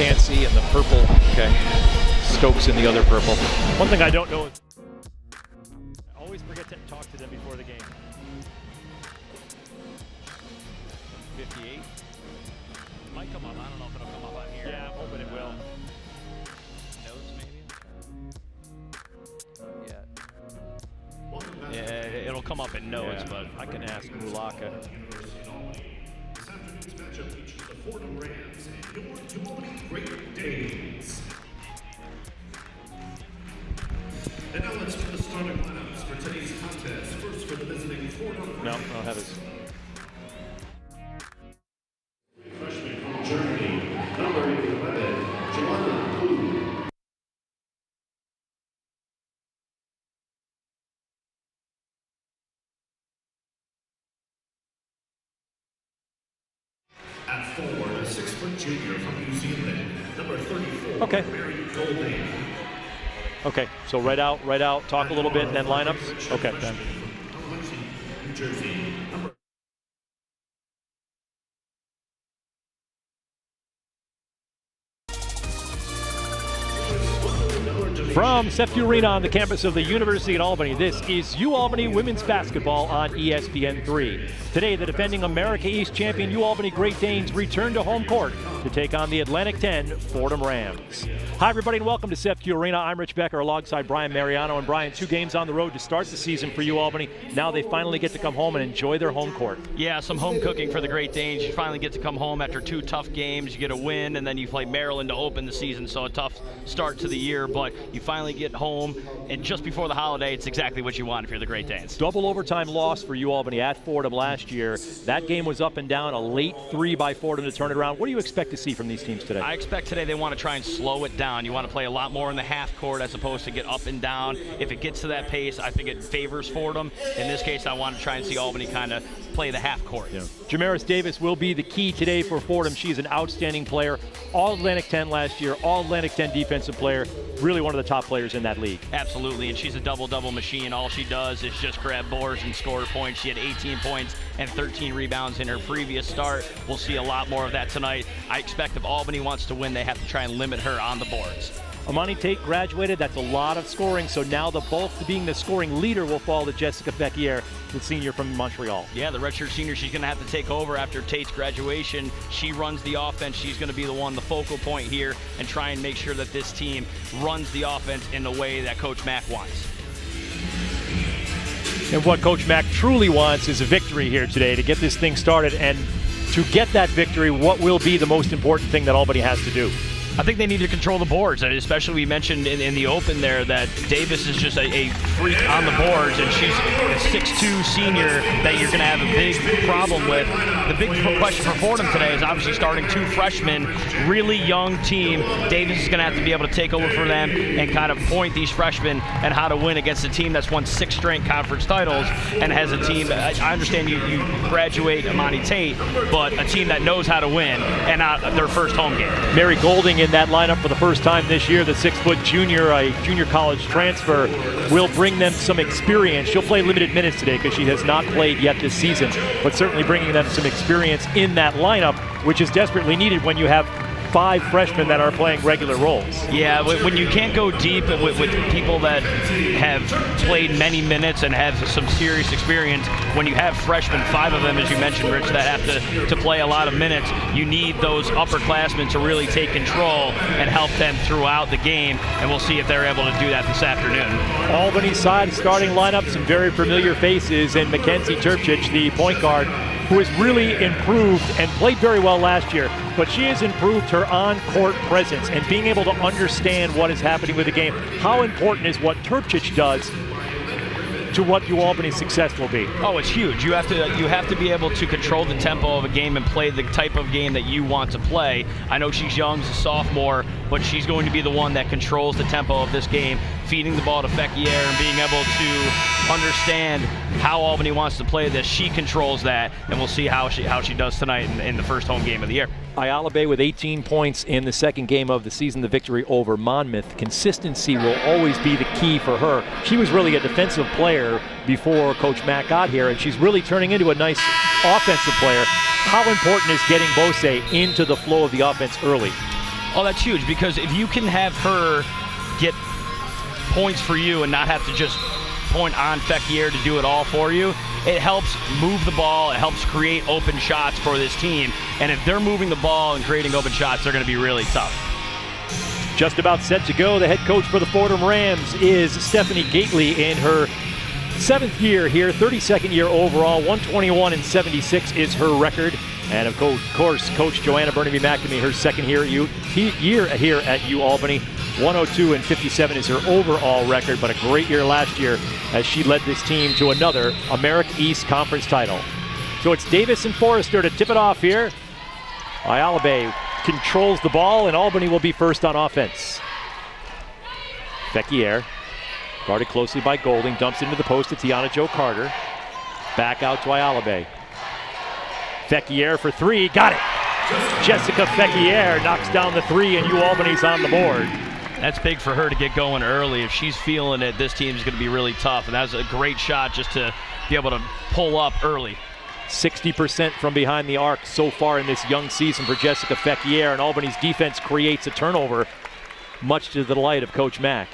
can't see, and the purple. Okay. Stokes in the other purple. One thing I don't know is I always forget to talk to them before the game. 58. Might come up. I don't know if it'll come up on here. Yeah, I'm hoping it will. Notes maybe? Not yet. Yeah, it'll come up in notes, but I can ask Mulaka. This afternoon's matchup features the Fordham Rams and your UAlbany Great Danes. And now let's put the starting lineups for today's contest. First for the visiting Fordham No, Rams. I'll have his. Freshman from Germany, number 11, Joanna Blue. At 4, a 6-foot junior from New Zealand, number 34, Okay. Mary Golding. Okay, so right out, talk a little bit, and then lineups? Okay, then. New Jersey, number from Féquière Arena on the campus of the University of Albany, this is UAlbany Women's Basketball on ESPN3. Today, the defending America East champion UAlbany Great Danes return to home court to take on the Atlantic 10 Fordham Rams. Hi, everybody, and welcome to Féquière Arena. I'm Rich Becker alongside Brian Mariano. And Brian, 2 games on the road to start the season for UAlbany. Now they finally get to come home and enjoy their home court. Yeah, some home cooking for the Great Danes. You finally get to come home after 2 tough games. You get a win, and then you play Maryland to open the season, so a tough start to the year. But you finally get home, and just before the holiday, it's exactly what you want if you're the Great Danes. Double overtime loss for UAlbany at Fordham last year. That game was up and down, a late 3 by Fordham to turn it around. What do you expect to see from these teams today? I expect today they want to try and slow it down. You want to play a lot more in the half court as opposed to get up and down. If it gets to that pace, I think it favors Fordham. In this case, I want to try and see Albany kind of play the half court. Yeah. Jamaris Davis will be the key today for Fordham. She's an outstanding player. All Atlantic 10 last year, all Atlantic 10 defensive player. Really one of the top players in that league. Absolutely, and she's a double-double machine. All she does is just grab boards and score points. She had 18 points and 13 rebounds in her previous start. We'll see a lot more of that tonight. I expect if Albany wants to win, they have to try and limit her on the boards. Amani Tate graduated. That's a lot of scoring. So now the bulk of being the scoring leader will fall to Jessica Féquière, the senior from Montreal. Yeah, the redshirt senior, she's going to have to take over after Tate's graduation. She runs the offense. She's going to be the one, the focal point here, and try and make sure that this team runs the offense in the way that Coach Mack wants. And what Coach Mack truly wants is a victory here today to get this thing started. And to get that victory, what will be the most important thing that Albany has to do? I think they need to control the boards, and especially we mentioned in the open there that Davis is just a freak on the boards, and she's a 6'2 senior that you're going to have a big problem with. The big question for Fordham today is obviously starting 2 freshmen, really young team. Davis is going to have to be able to take over for them and kind of point these freshmen and how to win against a team that's won 6 straight conference titles and has a team, I understand you graduate Amani Tate, but a team that knows how to win and not their first home game. Mary Golding in that lineup for the first time this year, the 6-foot junior, a junior college transfer, will bring them some experience. She'll play limited minutes today because she has not played yet this season, but certainly bringing them some experience in that lineup, which is desperately needed when you have 5 freshmen that are playing regular roles. Yeah, when you can't go deep with people that have played many minutes and have some serious experience, when you have freshmen, 5 of them, as you mentioned, Rich, that have to play a lot of minutes, you need those upperclassmen to really take control and help them throughout the game, and we'll see if they're able to do that this afternoon. Albany side starting lineup, some very familiar faces, and Mackenzie Turpchich, the point guard, who has really improved and played very well last year, but she has improved her on-court presence and being able to understand what is happening with the game. How important is what Turpchich does to what UAlbany's success will be? Oh, it's huge. You have to be able to control the tempo of a game and play the type of game that you want to play. I know she's young, she's a sophomore, but she's going to be the one that controls the tempo of this game, feeding the ball to Féquière and being able to understand how Albany wants to play this. She controls that, and we'll see how she does tonight in the first home game of the year. Ayala Bay with 18 points in the second game of the season, the victory over Monmouth. Consistency will always be the key for her. She was really a defensive player before Coach Mack got here, and she's really turning into a nice offensive player. How important is getting Bose into the flow of the offense early? Oh, that's huge, because if you can have her get points for you and not have to just point on Féquière to do it all for you, it helps move the ball, it helps create open shots for this team. And if they're moving the ball and creating open shots, they're going to be really tough. Just about set to go. The head coach for the Fordham Rams is Stephanie Gately in her 7th year here, 32nd year overall. 121-76 is her record. And of course, Coach Joanna Burnaby-McNamee, her 2nd year here at UAlbany. 102-57 is her overall record, but a great year last year as she led this team to another America East Conference title. So it's Davis and Forrester to tip it off here. Ayala controls the ball, and Albany will be first on offense. Féquière, guarded closely by Golding, dumps into the post to Tiana Jo Carter. Back out to Ayala. Féquière for 3, got it! Jessica Féquière knocks down the 3, and UAlbany's on the board. That's big for her to get going early. If she's feeling it, this team's going to be really tough, and that was a great shot just to be able to pull up early. 60% from behind the arc so far in this young season for Jessica Féquière, and Albany's defense creates a turnover, much to the delight of Coach Mack.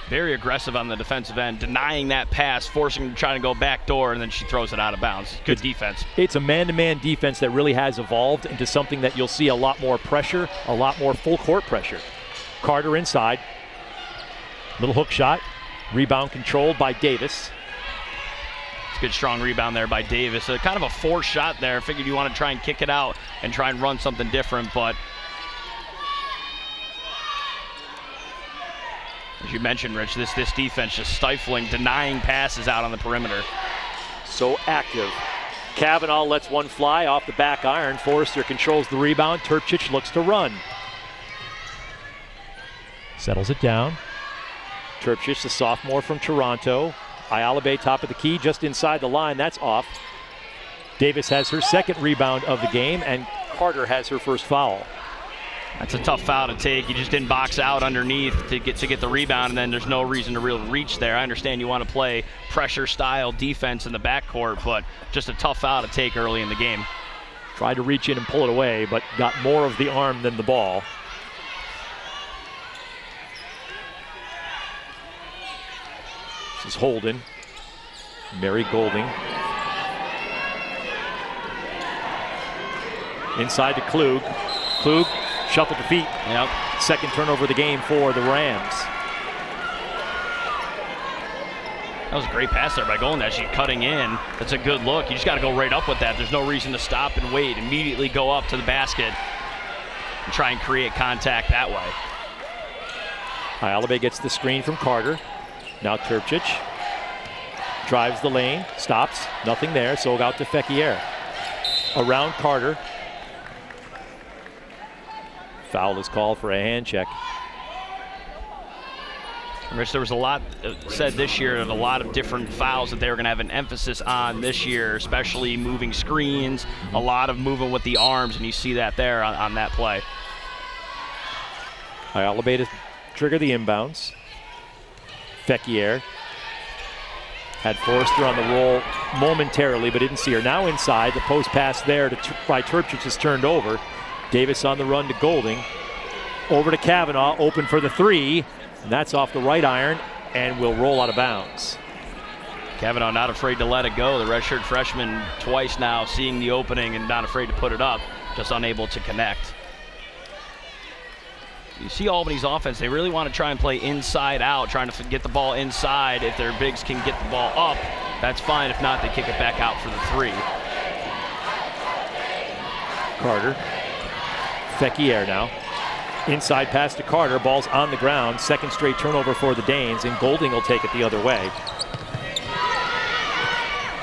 Very aggressive on the defensive end, denying that pass, forcing him to try to go back door, and then she throws it out of bounds. Good defense. It's a man-to-man defense that really has evolved into something that you'll see a lot more pressure, a lot more full court pressure. Carter inside. Little hook shot. Rebound controlled by Davis. It's a good strong rebound there by Davis. Kind of a forced shot there. Figured you want to try and kick it out and try and run something different, but as you mentioned, Rich, this defense just stifling, denying passes out on the perimeter. So active. Kavanaugh lets one fly off the back iron. Forrester controls the rebound. Turpchich looks to run. Settles it down. Turpchich, the sophomore from Toronto. Ayala top of the key, just inside the line. That's off. Davis has her 2nd rebound of the game, and Carter has her 1st foul. That's a tough foul to take. You just didn't box out underneath to get the rebound, and then there's no reason to really reach there. I understand you want to play pressure-style defense in the backcourt, but just a tough foul to take early in the game. Tried to reach in and pull it away, but got more of the arm than the ball. This is Holden. Mary Golding. Inside to Klug. Klug shuffled to feet. Yep. 2nd turnover of the game for the Rams. That was a great pass there by Golden. She's cutting in. That's a good look. You just got to go right up with that. There's no reason to stop and wait. Immediately go up to the basket and try and create contact that way. Ayala gets the screen from Carter. Now Turpchich drives the lane, stops, nothing there, so out to Féquière. Around Carter. Foul is called for a hand check. Rich, there was a lot said this year of a lot of different fouls that they were going to have an emphasis on this year, especially moving screens, a lot of moving with the arms, and you see that there on that play. Ayala to trigger the inbounds. Féquière had Forrester on the roll momentarily, but didn't see her. Now inside, the post pass there by Turpchich is turned over. Davis on the run to Golding. Over to Kavanaugh, open for the 3, and that's off the right iron and will roll out of bounds. Kavanaugh not afraid to let it go. The redshirt freshman twice now seeing the opening and not afraid to put it up, just unable to connect. You see Albany's offense, they really want to try and play inside out, trying to get the ball inside. If their bigs can get the ball up, that's fine. If not, they kick it back out for the 3. Carter. Féquière now. Inside pass to Carter, ball's on the ground. 2nd straight turnover for the Danes, and Golding will take it the other way.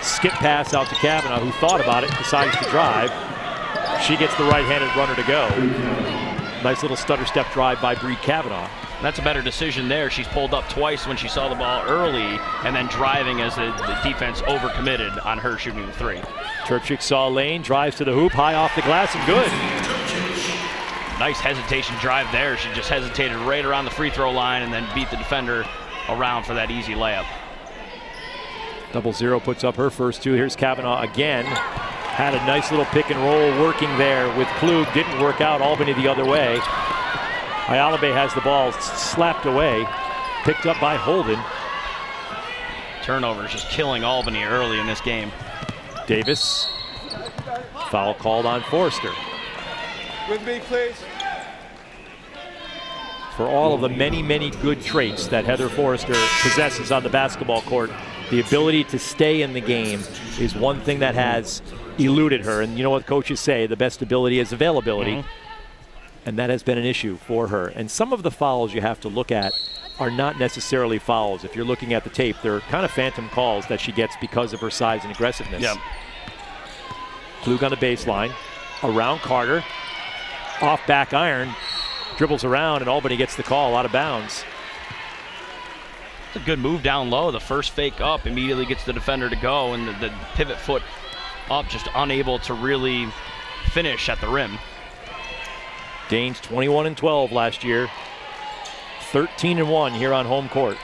Skip pass out to Kavanaugh, who thought about it, decides to drive. She gets the right-handed runner to go. Nice little stutter step drive by Bree Kavanaugh. That's a better decision there. She's pulled up twice when she saw the ball early, and then driving as the defense overcommitted on her shooting the 3. Turpchich saw a lane, drives to the hoop, high off the glass, and good. Nice hesitation drive there. She just hesitated right around the free throw line and then beat the defender around for that easy layup. 0-0 puts up her first 2. Here's Kavanaugh again. Had a nice little pick and roll working there with Klug. Didn't work out. Albany the other way. Ayalabe has the ball slapped away, picked up by Holden. Turnovers just killing Albany early in this game. Davis. Foul called on Forrester. With me, please. For all of the many, many good traits that Heather Forrester possesses on the basketball court, the ability to stay in the game is one thing that has eluded her. And you know what coaches say, the best ability is availability. And that has been an issue for her. And some of the fouls you have to look at are not necessarily fouls. If you're looking at the tape, they're kind of phantom calls that she gets because of her size and aggressiveness. Yep. Klug on the baseline, around Carter, off back iron, dribbles around, and Albany gets the call out of bounds. It's a good move down low. The first fake up immediately gets the defender to go, and the pivot foot up, just unable to really finish at the rim. Danes 21-12 last year, 13-1 here on home court.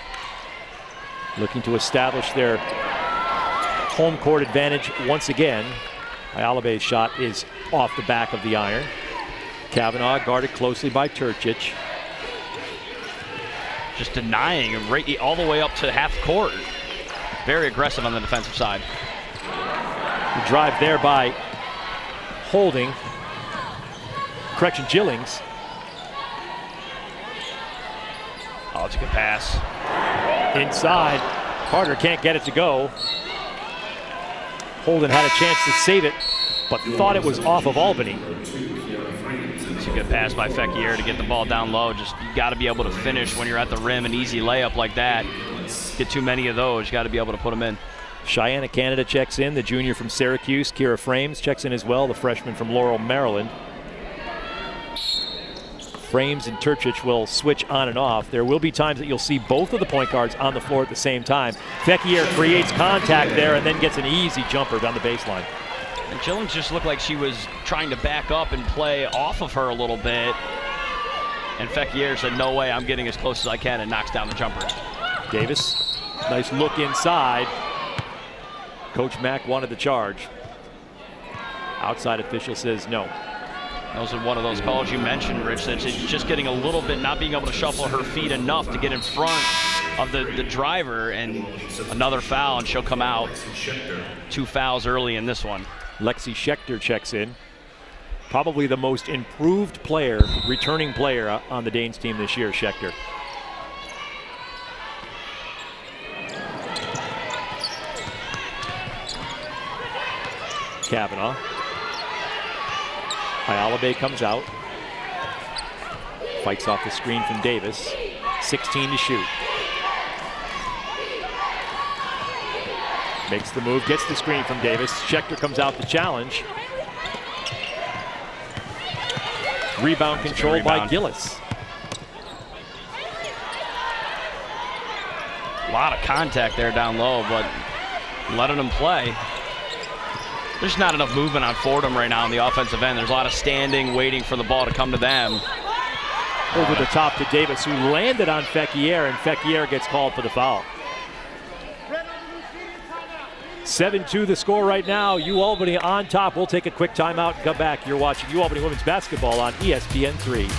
Looking to establish their home court advantage once again. Ayalabe's shot is off the back of the iron. Kavanaugh guarded closely by Turcic. Just denying him right all the way up to half court. Very aggressive on the defensive side. The drive there by Holding. Correction, Gillings. Oh, it's a good pass. Inside. Carter can't get it to go. Holden had a chance to save it, but thought it was off of Albany. It's a good pass by Féquière to get the ball down low. Just, you got to be able to finish when you're at the rim. An easy layup like that. Get too many of those, you got to be able to put them in. Cheyenne Canada checks in, the junior from Syracuse. Kira Frames checks in as well, the freshman from Laurel, Maryland. Frames and Turcic will switch on and off. There will be times that you'll see both of the point guards on the floor at the same time. Féquière creates contact there and then gets an easy jumper down the baseline. And Gillings just looked like she was trying to back up and play off of her a little bit. And Féquière said, no way, I'm getting as close as I can, and knocks down the jumper. Davis, nice look inside. Coach Mack wanted the charge. Outside official says no. That was one of those calls you mentioned, Rich, that she's just getting a little bit, not being able to shuffle her feet enough to get in front of the driver, and another foul, and she'll come out. 2 fouls early in this one. Lexi Schechter checks in. Probably the most improved player, returning player on the Danes team this year, Schechter. Kavanaugh. Ayalabe comes out. Fights off the screen from Davis. 16 to shoot. Makes the move, gets the screen from Davis. Schechter comes out to challenge. Rebound controlled by Gillis. A lot of contact there down low, but letting them play. There's not enough movement on Fordham right now on the offensive end. There's a lot of standing, waiting for the ball to come to them. Over the top to Davis, who landed on Féquière, and Féquière gets called for the foul. 7-2 the score right now. UAlbany on top. We'll take a quick timeout and come back. You're watching UAlbany Women's Basketball on ESPN3.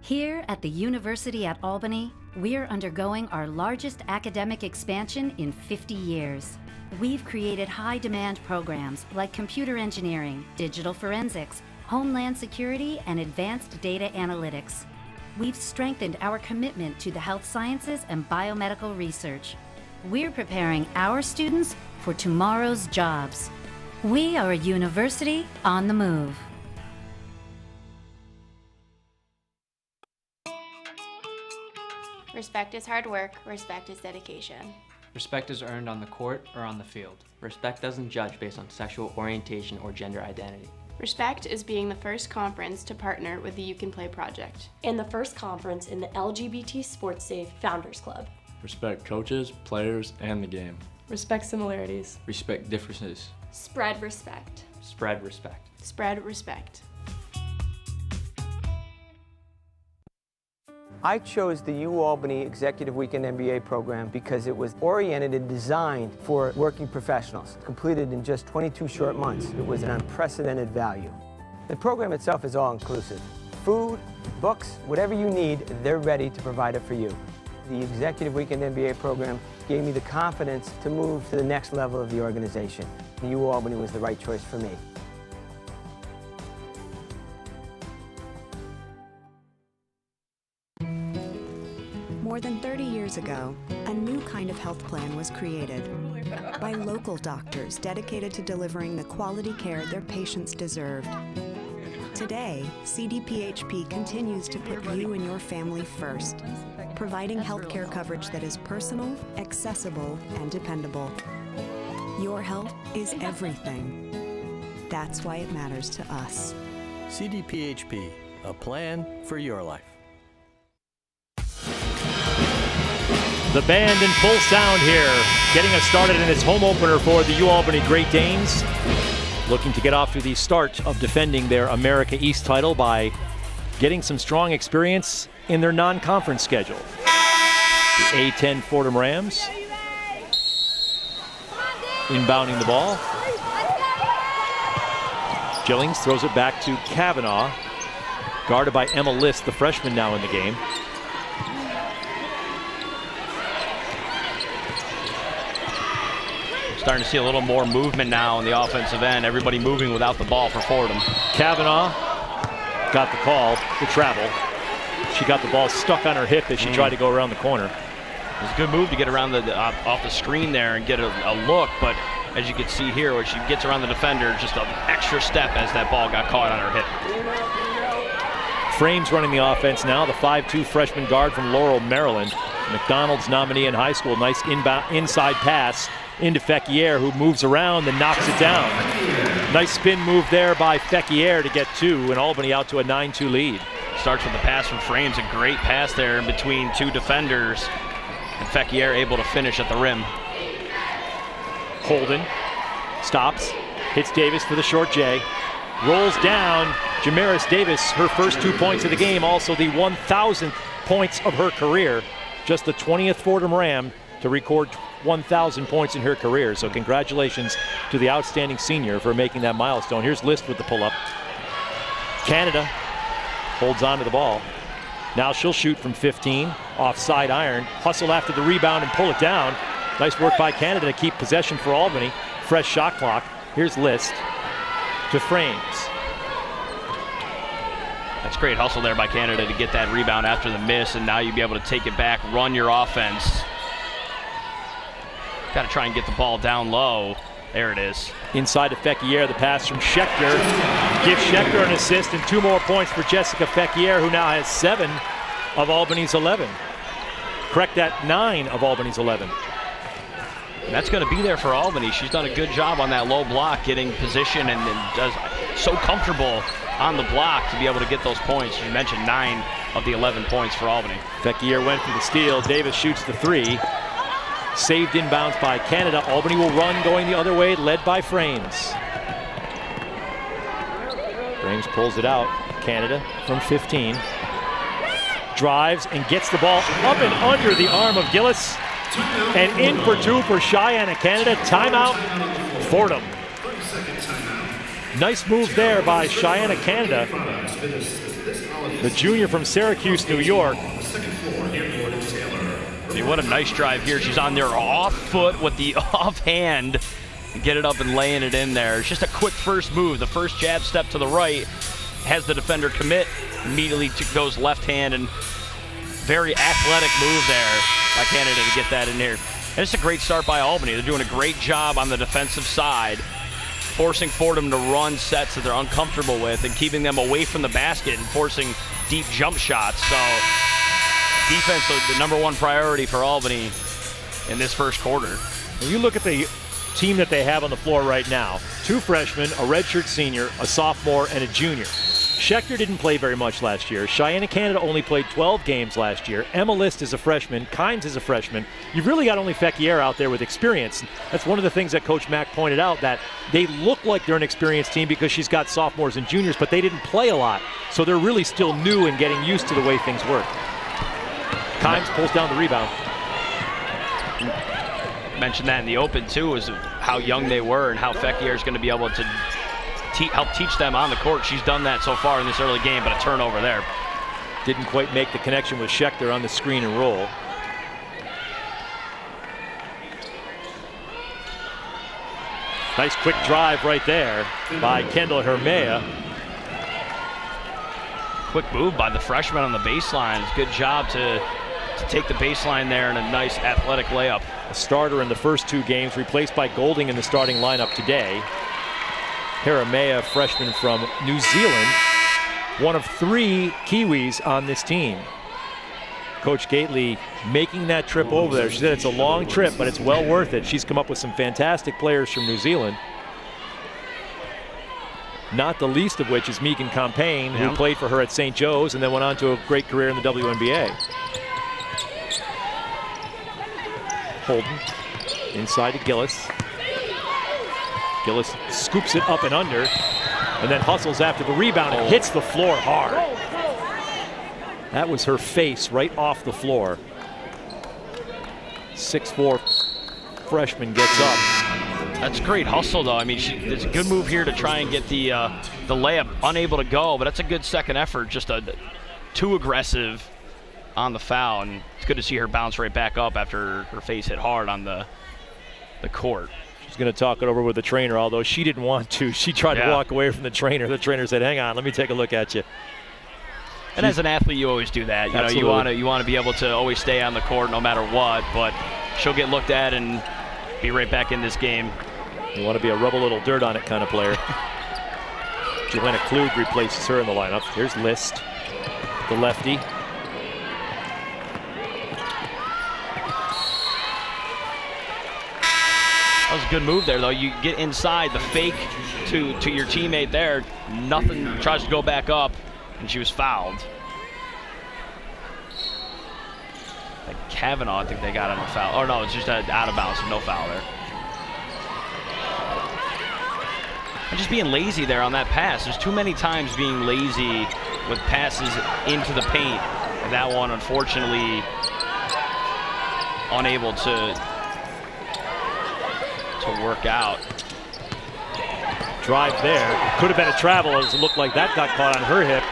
Here at the University at Albany, we're undergoing our largest academic expansion in 50 years. We've created high-demand programs like computer engineering, digital forensics, homeland security, and advanced data analytics. We've strengthened our commitment to the health sciences and biomedical research. We're preparing our students for tomorrow's jobs. We are a university on the move. Respect is hard work, respect is dedication. Respect is earned on the court or on the field. Respect doesn't judge based on sexual orientation or gender identity. Respect is being the first conference to partner with the You Can Play project. And the first conference in the LGBT Sports Safe Founders Club. Respect coaches, players, and the game. Respect similarities. Respect differences. Spread respect. Spread respect. Spread respect. I chose the UAlbany Executive Weekend MBA program because it was oriented and designed for working professionals. Completed in just 22 short months, it was an unprecedented value. The program itself is all-inclusive. Food, books, whatever you need, they're ready to provide it for you. The Executive Weekend MBA program gave me the confidence to move to the next level of the organization. UAlbany was the right choice for me. More than 30 years ago, a new kind of health plan was created by local doctors dedicated to delivering the quality care their patients deserved. Today, CDPHP continues to put you and your family first, providing healthcare coverage that is personal, accessible, and dependable. Your health is everything. That's why it matters to us. CDPHP, a plan for your life. The band in full sound here, getting us started in its home opener for the UAlbany Great Danes. Looking to get off to the start of defending their America East title by getting some strong experience in their non-conference schedule. The A10 Fordham Rams inbounding the ball. Gillings throws it back to Kavanaugh, guarded by Emma List, the freshman now in the game. Starting to see a little more movement now on the offensive end. Everybody moving without the ball for Fordham. Kavanaugh got the call, the travel. She got the ball stuck on her hip as she tried to go around the corner. It was a good move to get around off the screen there and get a look, but as you can see here, when she gets around the defender, just an extra step as that ball got caught on her hip. Frames running the offense now, the 5'2" freshman guard from Laurel, Maryland. McDonald's nominee in high school. Nice inside pass into Féquière, who moves around and knocks it down. Nice spin move there by Féquière to get two, and Albany out to a 9-2 lead. Starts with the pass from Frames, a great pass there in between two defenders, and Féquière able to finish at the rim. Holden stops, hits Davis for the short J, rolls down. Jamaris Davis, her first 2 points of the game, also the 1,000th points of her career. Just the 20th Fordham Ram to record 1,000 points in her career. So congratulations to the outstanding senior for making that milestone. Here's List with the pull-up. Canada holds on to the ball. Now she'll shoot from 15, offside iron, hustle after the rebound and pull it down. Nice work by Canada to keep possession for Albany. Fresh shot clock. Here's List to Frames. That's great hustle there by Canada to get that rebound after the miss, and now you'll be able to take it back, run your offense. Got to try and get the ball down low. There it is. Inside to Féquière, the pass from Schechter. Gives Schechter an assist and 2 more points for Jessica Féquière, who now has 7 of Albany's 11. Correct that, 9 of Albany's 11. And that's going to be there for Albany. She's done a good job on that low block, getting position and does so comfortable on the block to be able to get those points. You mentioned 9 of the 11 points for Albany. Féquière went for the steal. Davis shoots the 3. Saved inbounds by Canada. Albany will run going the other way, led by Frames. Frames pulls it out. Canada from 15. Drives and gets the ball up and under the arm of Gillis. And in for 2 for Cheyenne Canada. Timeout, Fordham. Nice move there by Cheyenne Canada, the junior from Syracuse, New York. What a nice drive here. She's on there off foot with the offhand and get it up and laying it in there. It's just a quick first move. The first jab step to the right has the defender commit. Immediately goes left hand, and very athletic move there by Canada to get that in here. And it's a great start by Albany. They're doing a great job on the defensive side, forcing Fordham to run sets that they're uncomfortable with and keeping them away from the basket and forcing deep jump shots. So defense, the number 1 priority for Albany in this first quarter. When you look at the team that they have on the floor right now, 2 freshmen, a redshirt senior, a sophomore, and a junior. Schechter didn't play very much last year. Cheyenne Canada only played 12 games last year. Emma List is a freshman. Kimes is a freshman. You've really got only Féquière out there with experience. That's one of the things that Coach Mack pointed out, that they look like they're an experienced team because she's got sophomores and juniors, but they didn't play a lot. So they're really still new and getting used to the way things work. Kimes pulls down the rebound. Mentioned that in the open too, is how young they were and how Féquière is going to be able to help teach them on the court. She's done that so far in this early game, but a turnover there. Didn't quite make the connection with Schechter on the screen and roll. Nice quick drive right there by Kendall Hermea. Quick move by the freshman on the baseline. It's a good job to take the baseline there and a nice athletic layup. A starter in the first 2 games, replaced by Golding in the starting lineup today. Hermea, freshman from New Zealand, one of 3 Kiwis on this team. Coach Gately making that trip over there. She said it's a long trip, but it's well worth it. She's come up with some fantastic players from New Zealand. Not the least of which is Megan Campaign, who played for her at St. Joe's and then went on to a great career in the WNBA. Holden inside to Gillis. Gillis scoops it up and under, and then hustles after the rebound and hits the floor hard. That was her face right off the floor. 6'4" freshman gets up. That's great hustle, though. I mean, it's a good move here to try and get the layup, unable to go, but that's a good second effort. Just too aggressive on the foul, and it's good to see her bounce right back up after her face hit hard on the court. She's going to talk it over with the trainer, although she didn't want to. She tried to walk away from the trainer. The trainer said, "Hang on, let me take a look at you." And as an athlete, you always do that. You know, you want to be able to always stay on the court no matter what, but she'll get looked at and be right back in this game. You want to be a rub a little dirt on it kind of player. Joanna Klug replaces her in the lineup. Here's List, the lefty. That was a good move there, though. You get inside, the fake to your teammate there. Nothing, tries to go back up, and she was fouled. Like Kavanaugh, I think they got on a foul. Oh, no, it's just out of bounds, so no foul there. And just being lazy there on that pass. There's too many times being lazy with passes into the paint. And that one, unfortunately, unable to work out. Drive there. Could have been a travel, as it looked like that got caught on her hip.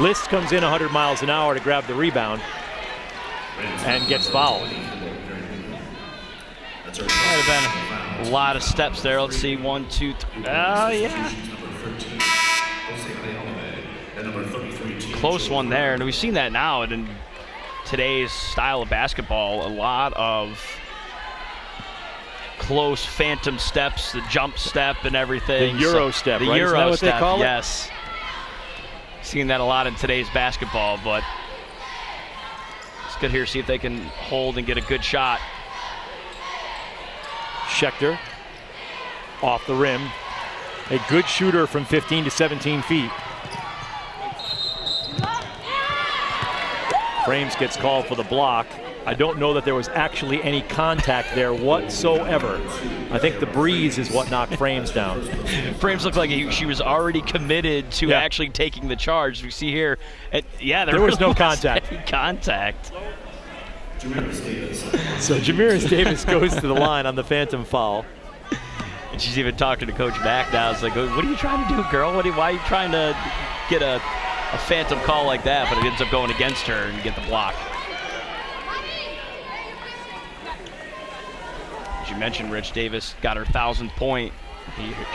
List comes in 100 miles an hour to grab the rebound and gets fouled. Might have been a lot of steps there. Let's see, 1, 2, 3. Oh, yeah. Close one there, and we've seen that now in today's style of basketball. A lot of close phantom steps, the jump step and everything. The Euro step, the right? Euro Isn't that what step, they call it? yes. Seeing that a lot in today's basketball, but it's good here to see if they can hold and get a good shot. Schechter off the rim. A good shooter from 15 to 17 feet. Frames gets called for the block. I don't know that there was actually any contact there whatsoever. I think the breeze is what knocked Frames down. Frames looked like she was already committed to actually taking the charge. We see here, there was no contact. Any contact. So Jamiris Davis goes to the line on the phantom foul. And she's even talking to Coach Mack now. It's like, what are you trying to do, girl? Why are you trying to get a phantom call like that? But it ends up going against her and get the block. As you mentioned, Rich, Davis got her 1,000th point.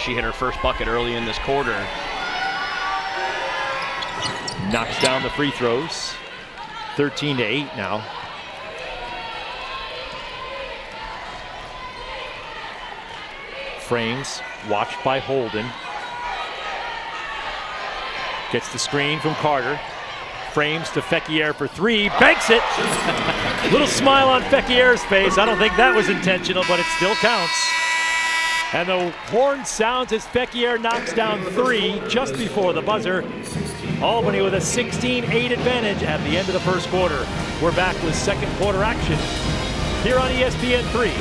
She hit her first bucket early in this quarter. Knocks down the free throws. 13 to 8 now. Frames, watched by Holden. Gets the screen from Carter. Frames to Féquière for 3, banks it! Little smile on Féquière's face. I don't think that was intentional, but it still counts. And the horn sounds as Féquière knocks down 3 just before the buzzer. Albany with a 16-8 advantage at the end of the first quarter. We're back with second quarter action here on ESPN 3.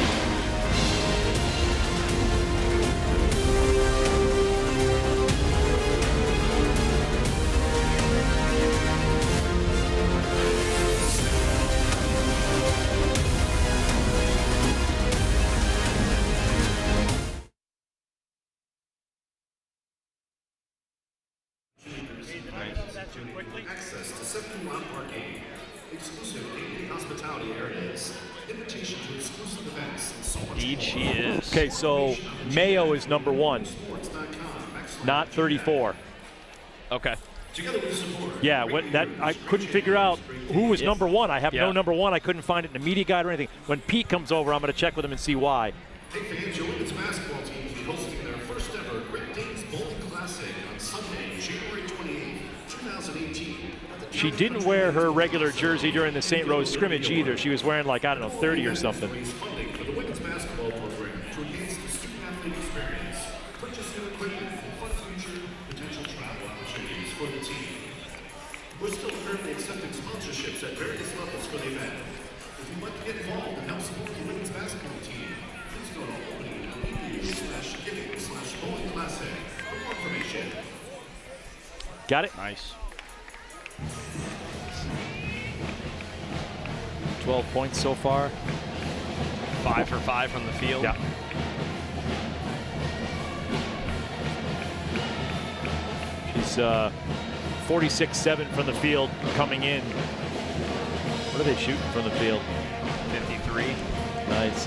Access to 71 parking, exclusive gaming hospitality areas, invitation to exclusive events, and so much Indeed, she is. Okay, so Mayo is number 1, not 34. Okay. Yeah, I couldn't figure out who was number 1. I have no number 1. I couldn't find it in the media guide or anything. When Pete comes over, I'm going to check with him and see why. Hey fans, your women's basketball team will be hosting their first ever Great Danes Bowling Classic on Sunday, January 28, 2018. She didn't wear her regular jersey during the St. Rose scrimmage either. She was wearing like, I don't know, 30 or something. Funding for the women's basketball program to enhance the student-athlete experience, purchase new equipment, and fund future potential travel opportunities for the team. We're still currently accepting sponsorships at various levels for the event. If you'd like to get involved and help support the women's basketball team, please go to albany.edu/giving/bowling classic for more information. Got it? Nice. 12 points so far. 5 for 5 from the field. Yeah. She's 46-7 from the field coming in. What are they shooting from the field? 53. Nice.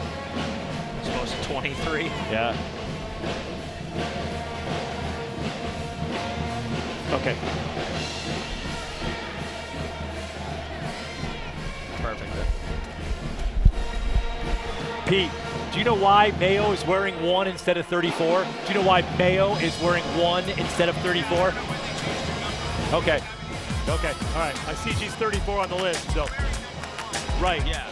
Supposed to 23. Yeah. Okay. Perfect. Pete, do you know why Mayo is wearing 1 instead of 34? Do you know why Mayo is wearing 1 instead of 34? Okay. Okay. All right. I see she's 34 on the list, so. Right. Yeah.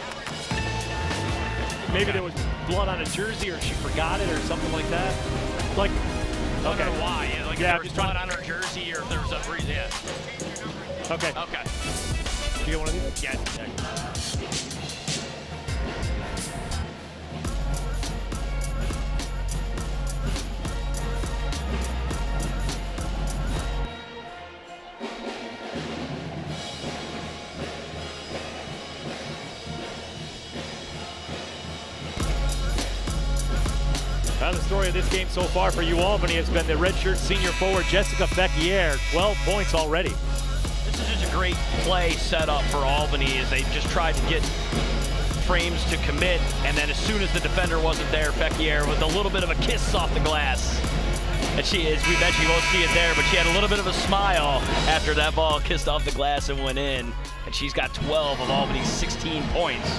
Maybe there was blood on a jersey or she forgot it or something like that. Like, I don't know why. Like if there was blood on her jersey or if there was a reason. Yeah. Okay. Okay. You get one of these? Yeah. Now the story of this game so far for UAlbany has been the redshirt senior forward Jessica Féquière, 12 points already. This is just a great play set up for Albany as they just tried to get frames to commit, and then as soon as the defender wasn't there, Féquière with a little bit of a kiss off the glass. And she, as we mentioned, you won't see it there, but she had a little bit of a smile after that ball kissed off the glass and went in. And she's got 12 of Albany's 16 points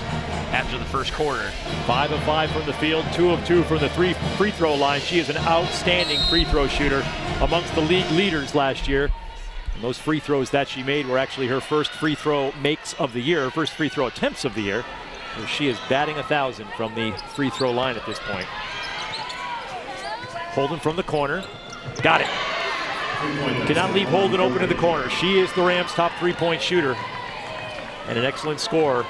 after the first quarter. 5 of 5 from the field, 2 of 2 from the free throw line. She is an outstanding free throw shooter, amongst the league leaders last year. And those free throws that she made were actually her first free throw makes of the year, her first free throw attempts of the year. So she is batting 1,000 from the free throw line at this point. Holden from the corner. Got it. Cannot leave Holden open in the corner. She is the Rams' top three-point shooter and an excellent scorer,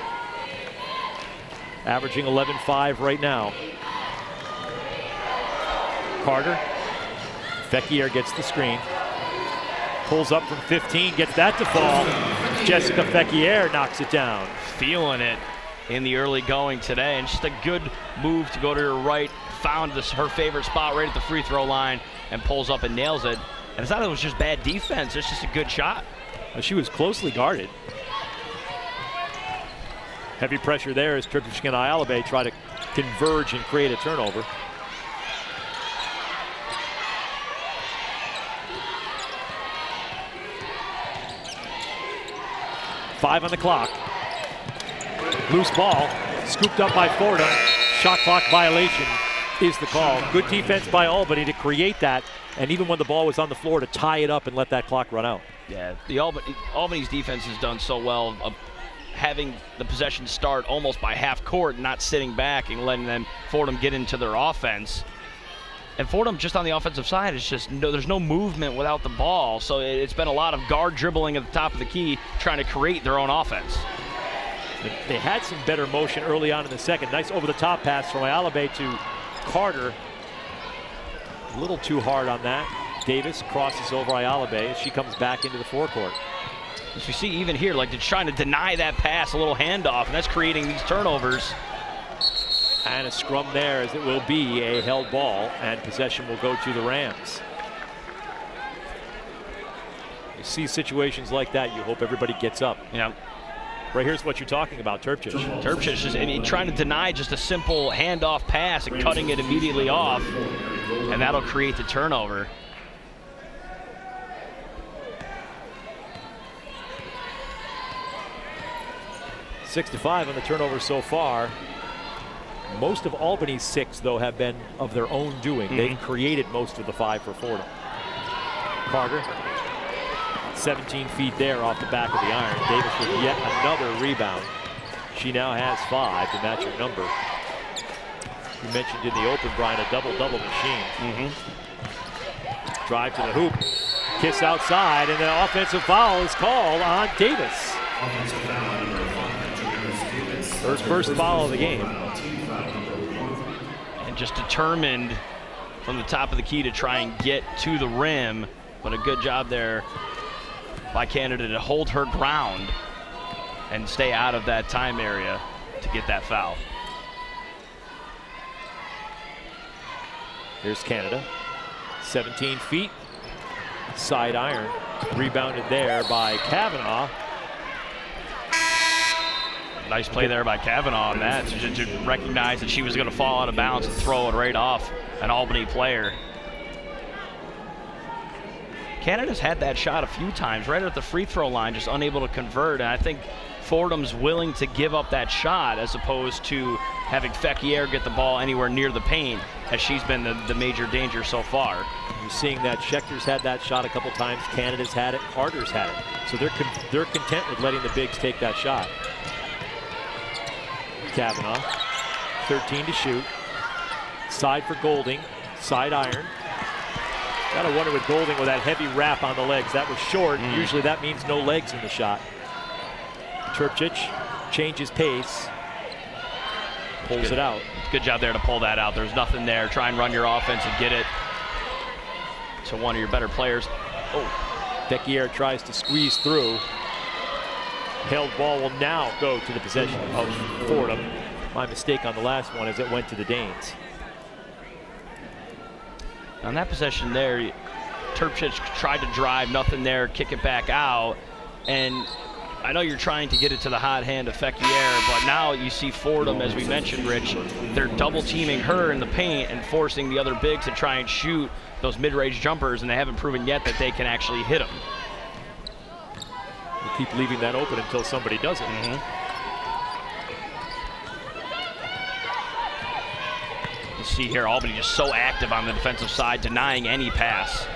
averaging 11.5 right now. Carter. Féquière gets the screen. Pulls up from 15, gets that to fall. Jessica Féquière knocks it down. Feeling it in the early going today, and just a good move to go to her right. Found her favorite spot right at the free throw line and pulls up and nails it. And it's not that it was just bad defense, it's just a good shot. She was closely guarded. Heavy pressure there as Trippic and Ayalabe try to converge and create a turnover. Five on the clock. Loose ball, scooped up by Fordham. Shot clock violation is the call. Good defense by Albany to create that, and even when the ball was on the floor, to tie it up and let that clock run out. Yeah, Albany's defense has done so well having the possession start almost by half court, not sitting back and letting them Fordham get into their offense. And Fordham, just on the offensive side, is just there's no movement without the ball. So it's been a lot of guard dribbling at the top of the key, trying to create their own offense. They had some better motion early on in the second. Nice over-the-top pass from Ayalabe to Carter. A little too hard on that. Davis crosses over Ayalabe as she comes back into the forecourt. As you see even here, like they're trying to deny that pass, a little handoff, and that's creating these turnovers. And a scrum there, as it will be a held ball, and possession will go to the Rams. You see situations like that, you hope everybody gets up. Yeah. Right here's what you're talking about, Turpchich. Turpchich just trying to deny just a simple handoff pass and cutting it immediately off, and that'll create the turnover. Six to 5 on the turnover so far. Most of Albany's 6, though, have been of their own doing. They've created most of the 5 for Fordham. Carter, 17 feet there off the back of the iron. Davis with yet another rebound. She now has 5 to match her number. You mentioned in the open, Brian, a double-double machine. Drive to the hoop. Kiss outside, and the offensive foul is called on Davis. Her first foul of the game. And just determined from the top of the key to try and get to the rim, but a good job there by Canada to hold her ground and stay out of that time area to get that foul. Here's Canada, 17 feet, side iron, rebounded there by Kavanaugh. Nice play there by Kavanaugh on that to recognize that she was going to fall out of bounds and throw it right off an Albany player. Canada's had that shot a few times right at the free throw line, just unable to convert, and I think Fordham's willing to give up that shot as opposed to having Féquière get the ball anywhere near the paint, as she's been the major danger so far. You're seeing that Schechter's had that shot a couple times, Canada's had it, Carter's had it. So they're content with letting the bigs take that shot. Kavanaugh, 13 to shoot. Side for Golding, side iron. Gotta wonder with Golding with that heavy wrap on the legs. That was short. Usually that means no legs in the shot. Turpchich changes pace, pulls it out. Good job there to pull that out. There's nothing there. Try and run your offense and get it to one of your better players. Oh, Féquière tries to squeeze through. Held ball will now go to the possession of Fordham. My mistake on the last one as it went to the Danes. On that possession there, Turpchich tried to drive, nothing there, kick it back out. And I know you're trying to get it to the hot hand of Féquière, but now you see Fordham, as we mentioned, Rich, they're double teaming her in the paint and forcing the other bigs to try and shoot those mid-range jumpers, and they haven't proven yet that they can actually hit them. We keep leaving that open until somebody does it. You see here Albany just so active on the defensive side, denying any pass.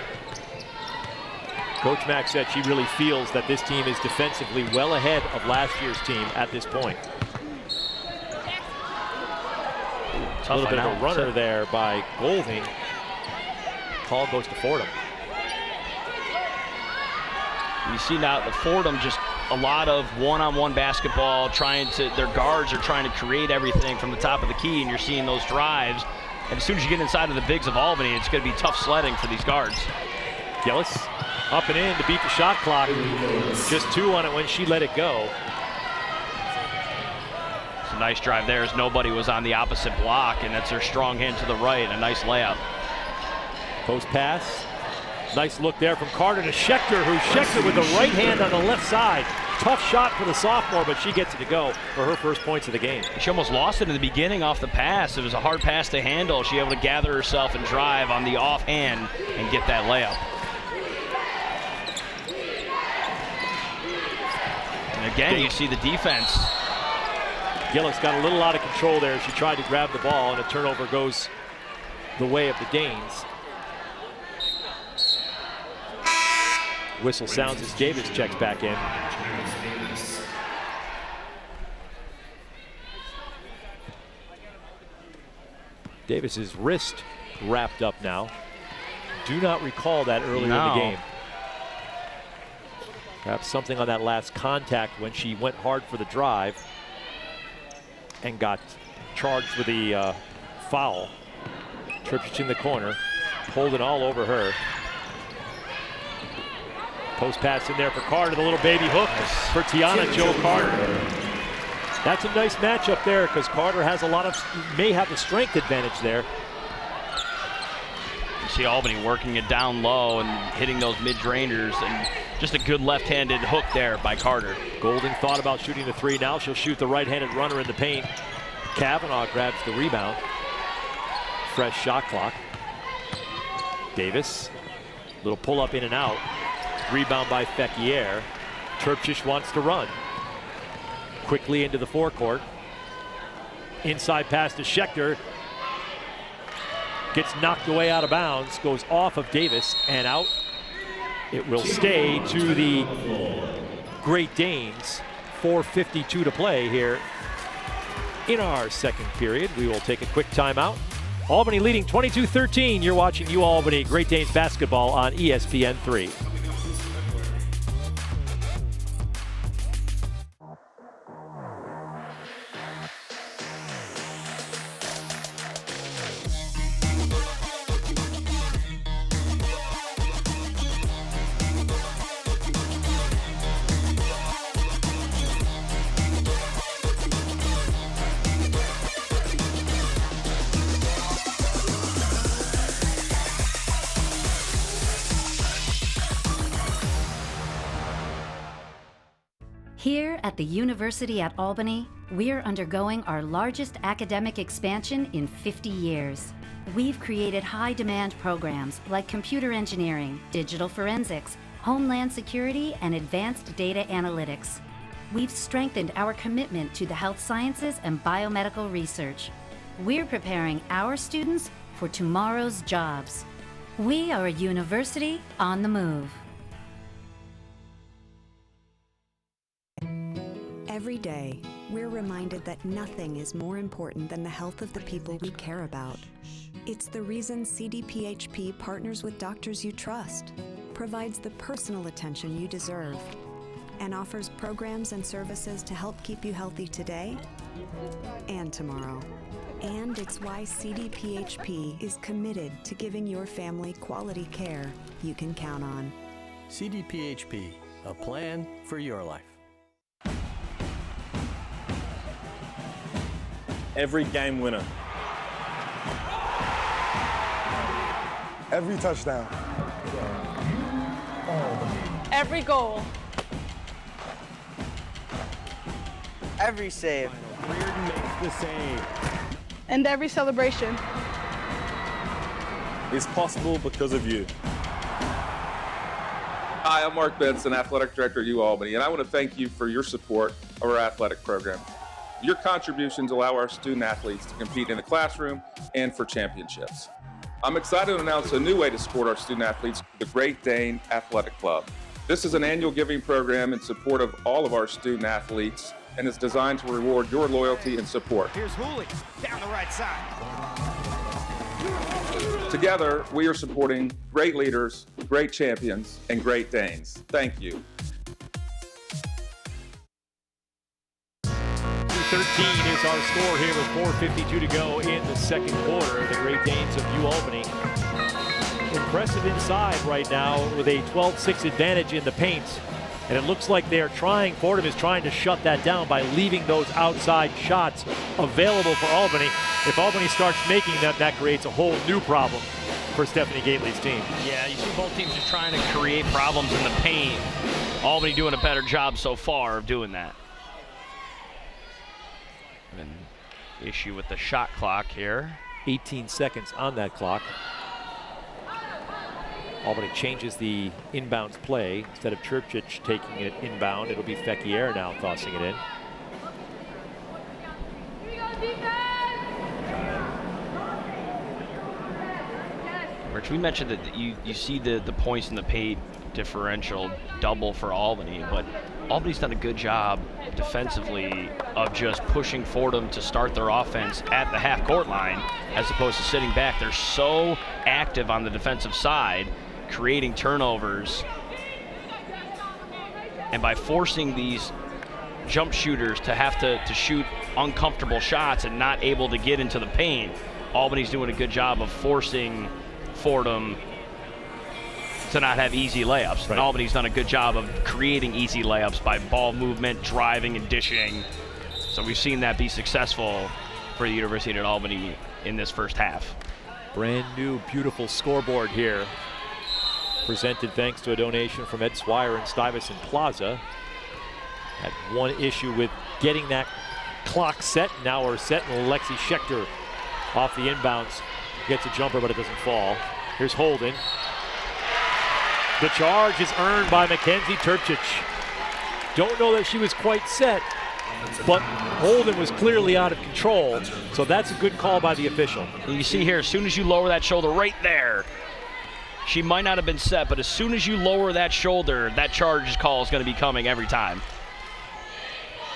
Coach Mack said she really feels that this team is defensively well ahead of last year's team at this point. A little bit of a runner there by Golding. Call goes to Fordham. You see now the Fordham just a lot of one-on-one basketball, their guards are trying to create everything from the top of the key, and you're seeing those drives. And as soon as you get inside of the bigs of Albany, it's going to be tough sledding for these guards. Gillis up and in to beat the shot clock. Just 2 on it when she let it go. It's a nice drive there as nobody was on the opposite block, and that's her strong hand to the right, a nice layup. Post pass. Nice look there from Carter to Schechter, Schechter with the right hand on the left side. Tough shot for the sophomore, but she gets it to go for her first points of the game. She almost lost it in the beginning off the pass. It was a hard pass to handle. She was able to gather herself and drive on the offhand and get that layup. And again, you see the defense. Gillis got a little out of control there. She tried to grab the ball, and a turnover goes the way of the Danes. Whistle sounds as Davis checks back in. Davis's wrist wrapped up now. Do not recall that earlier in the game. Perhaps something on that last contact when she went hard for the drive and got charged with the foul. Tripchich in the corner, holding all over her. Post pass in there for Carter, the little baby hook for Tiana Jo Carter. That's a nice matchup there because Carter has may have the strength advantage there. You see Albany working it down low and hitting those mid-rangers, and just a good left-handed hook there by Carter. Golding thought about shooting the three. Now she'll shoot the right-handed runner in the paint. Kavanaugh grabs the rebound. Fresh shot clock. Davis, little pull-up in and out. Rebound by Féquière. Tripchich wants to run. Quickly into the forecourt. Inside pass to Schechter. Gets knocked away out of bounds. Goes off of Davis and out. It will stay to the Great Danes. 4:52 to play here in our second period. We will take a quick timeout. Albany leading 22-13. You're watching UAlbany Great Danes basketball on ESPN3. Here at the University at Albany, we're undergoing our largest academic expansion in 50 years. We've created high-demand programs like computer engineering, digital forensics, homeland security, and advanced data analytics. We've strengthened our commitment to the health sciences and biomedical research. We're preparing our students for tomorrow's jobs. We are a university on the move. Every day, we're reminded that nothing is more important than the health of the people we care about. It's the reason CDPHP partners with doctors you trust, provides the personal attention you deserve, and offers programs and services to help keep you healthy today and tomorrow. And it's why CDPHP is committed to giving your family quality care you can count on. CDPHP, a plan for your life. Every game winner. Every touchdown. Every goal. Every save. Reardon makes the save. And every celebration. It's possible because of you. Hi, I'm Mark Benson, Athletic Director at UAlbany, and I want to thank you for your support of our athletic program. Your contributions allow our student athletes to compete in the classroom and for championships. I'm excited to announce a new way to support our student athletes, the Great Dane Athletic Club. This is an annual giving program in support of all of our student athletes and is designed to reward your loyalty and support. Here's Hooley, down the right side. Together, we are supporting great leaders, great champions, and Great Danes. Thank you. 13 is our score here with 4:52 to go in the second quarter. The Great Danes of UAlbany. Impressive inside right now with a 12-6 advantage in the paint. And it looks like they are trying, Fordham is trying to shut that down by leaving those outside shots available for Albany. If Albany starts making them, that creates a whole new problem for Stephanie Gately's team. Yeah, you see both teams just trying to create problems in the paint. Albany doing a better job so far of doing that. An issue with the shot clock here. 18 seconds on that clock. Albany changes the inbounds play. Instead of Tripchich taking it inbound, it'll be Féquière now tossing it in. Rich, we mentioned that you see the points in the paint differential double for Albany, but Albany's done a good job defensively of just pushing Fordham to start their offense at the half-court line as opposed to sitting back. They're so active on the defensive side, creating turnovers. And by forcing these jump shooters to have to shoot uncomfortable shots and not able to get into the paint, Albany's doing a good job of forcing Fordham to not have easy layups. Right. And Albany's done a good job of creating easy layups by ball movement, driving, and dishing. So we've seen that be successful for the University at Albany in this first half. Brand new, beautiful scoreboard here. Presented thanks to a donation from Ed Swire and Stuyvesant Plaza. Had one issue with getting that clock set. Now we're set, and Lexi Schechter off the inbounds gets a jumper, but it doesn't fall. Here's Holden. The charge is earned by Mackenzie Turpchich. Don't know that she was quite set, but Holden was clearly out of control, so that's a good call by the official. And you see here, as soon as you lower that shoulder right there, she might not have been set, but as soon as you lower that shoulder, that charge call is going to be coming every time.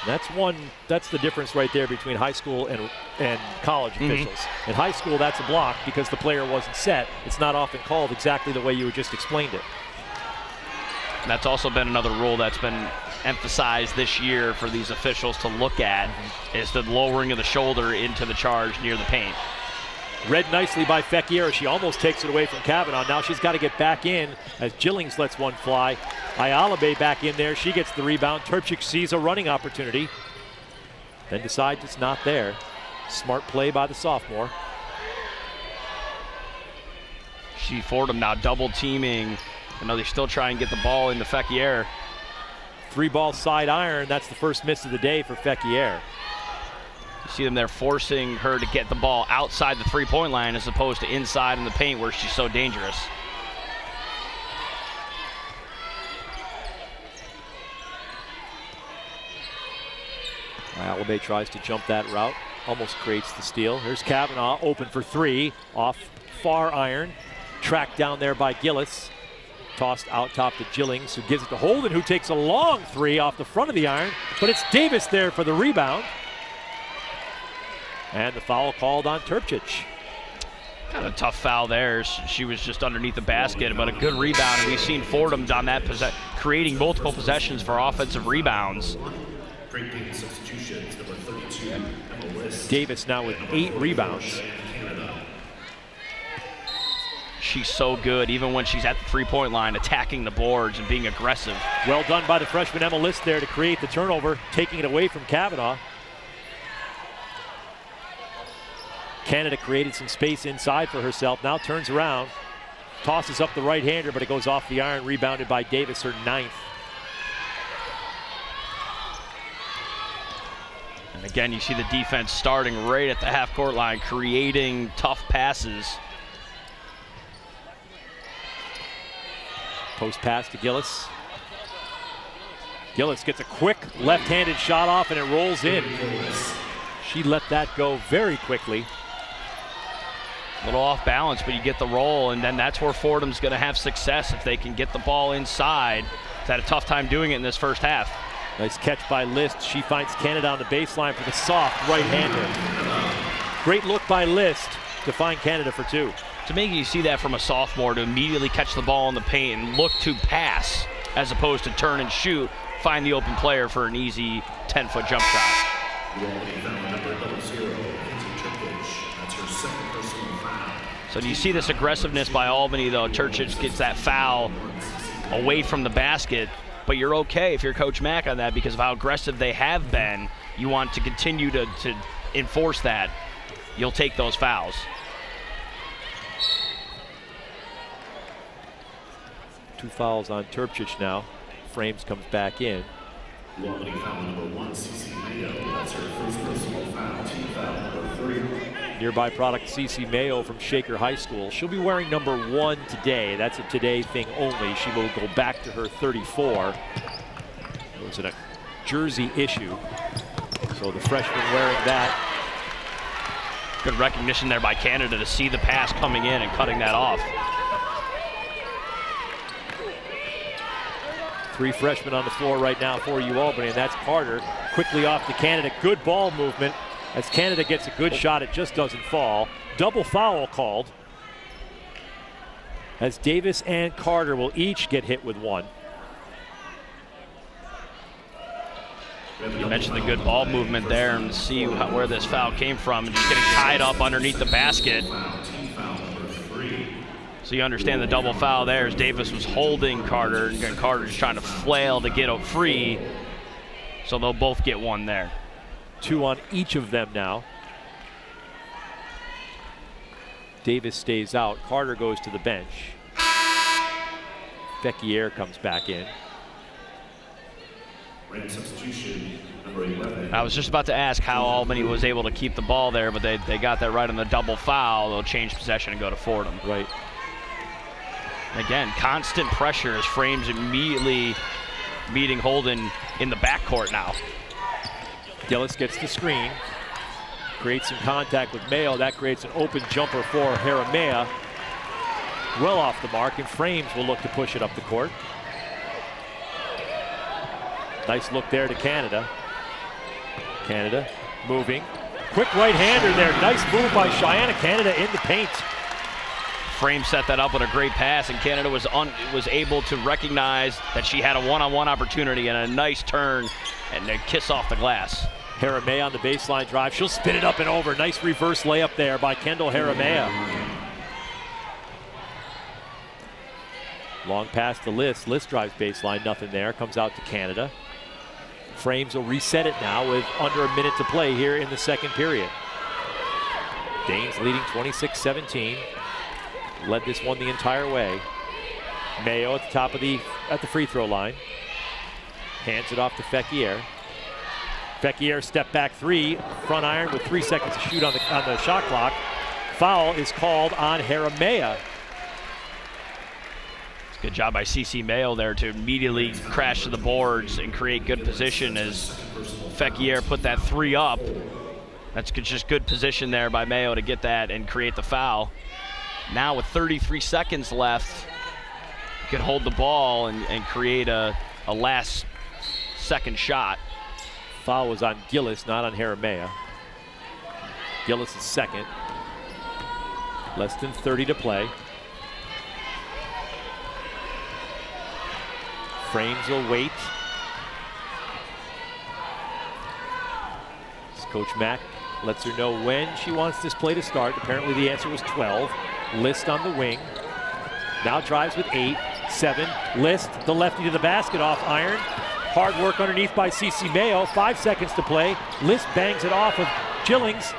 That's the difference right there between high school and college officials. In high school, that's a block because the player wasn't set. It's not often called exactly the way you just explained it. That's also been another rule that's been emphasized this year for these officials to look at, is the lowering of the shoulder into the charge near the paint. Read nicely by Féquière. She almost takes it away from Kavanaugh. Now she's got to get back in as Gillings lets one fly. Ayalabe back in there. She gets the rebound. Turpchik sees a running opportunity, then decides it's not there. Smart play by the sophomore. Fordham now double teaming. I know they still try and get the ball into Féquière. 3-ball side iron. That's the first miss of the day for Féquière. You see them there forcing her to get the ball outside the three-point line as opposed to inside in the paint where she's so dangerous. Ayalabe tries to jump that route. Almost creates the steal. Here's Kavanaugh open for three. Off far iron. Tracked down there by Gillis. Tossed out top to Gillings, who gives it to Holden, who takes a long three off the front of the iron. But it's Davis there for the rebound. And the foul called on Turpchich. Kind of a tough foul there. She was just underneath the basket, but a good rebound. And we've seen Fordham on that creating multiple possessions for offensive rebounds. Davis now with 8 rebounds. She's so good, even when she's at the three-point line, attacking the boards and being aggressive. Well done by the freshman Emma List there to create the turnover, taking it away from Kavanaugh. Canada created some space inside for herself, now turns around, tosses up the right-hander, but it goes off the iron, rebounded by Davis, her 9th. And again, you see the defense starting right at the half-court line, creating tough passes. Post pass to Gillis. Gillis gets a quick left-handed shot off and it rolls in. She let that go very quickly. A little off balance, but you get the roll, and then that's where Fordham's going to have success if they can get the ball inside. It's had a tough time doing it in this first half. Nice catch by List. She finds Canada on the baseline for the soft right-hander. Great look by List to find Canada for 2. To me, you see that from a sophomore to immediately catch the ball in the paint and look to pass as opposed to turn and shoot, find the open player for an easy 10-foot jump shot. So do you see this aggressiveness by Albany, though? Turchich gets that foul away from the basket, but you're okay if you're Coach Mack on that because of how aggressive they have been. You want to continue to enforce that. You'll take those fouls. Two fouls on Turpchich now. Frames comes back in. Albany foul number 1, CC Mayo. That's her first personal foul. Team foul number 3. Nearby product CC Mayo from Shaker High School. She'll be wearing number 1 today. That's a today thing only. She will go back to her 34. It was a jersey issue. So the freshman wearing that. Good recognition there by Canada to see the pass coming in and cutting that off. 3 freshmen on the floor right now for UAlbany, and that's Carter. Quickly off to Canada. Good ball movement. As Canada gets a good shot, it just doesn't fall. Double foul called. As Davis and Carter will each get hit with 1. You mentioned the good ball movement there, and see where this foul came from, and just getting tied up underneath the basket. So you understand the double foul there as Davis was holding Carter, and Carter just trying to flail to get free. So they'll both get 1 there. 2 on each of them now. Davis stays out. Carter goes to the bench. Féquière comes back in. Substitution, number 11. I was just about to ask how Albany was able to keep the ball there, but they got that right on the double foul. They'll change possession and go to Fordham. Right. Again, constant pressure as Frames immediately meeting Holden in the backcourt now. Gillis gets the screen, creates some contact with Mayo. That creates an open jumper for Rbds. Well off the mark, and Frames will look to push it up the court. Nice look there to Canada. Canada moving. Quick right-hander there. Nice move by Cheyenne. Canada in the paint. Frame set that up with a great pass, and Canada was able to recognize that she had a one-on-one opportunity and a nice turn and a kiss off the glass. Rbds on the baseline drive. She'll spin it up and over. Nice reverse layup there by Kendall Rbds. Long pass to List. List drives baseline. Nothing there. Comes out to Canada. Frames will reset it now with under a minute to play here in the second period. Danes leading 26-17. Led this one the entire way. Mayo at the top of the free throw line. Hands it off to Féquière. Féquière step back 3, front iron with 3 seconds to shoot on the shot clock. Foul is called on Rbds. Good job by CC Mayo there to immediately crash to the boards and create good position as Féquière put that 3 up. That's just good position there by Mayo to get that and create the foul. Now with 33 seconds left, you could hold the ball and create a last second shot. Foul was on Gillis, not on Rbds. Gillis is second. Less than 30 to play. Frames will wait. As Coach Mack lets her know when she wants this play to start. Apparently the answer was 12. List on the wing. Now drives with 8, 7. List, the lefty to the basket off iron. Hard work underneath by CC Mayo. 5 seconds to play. List bangs it off of Gillings.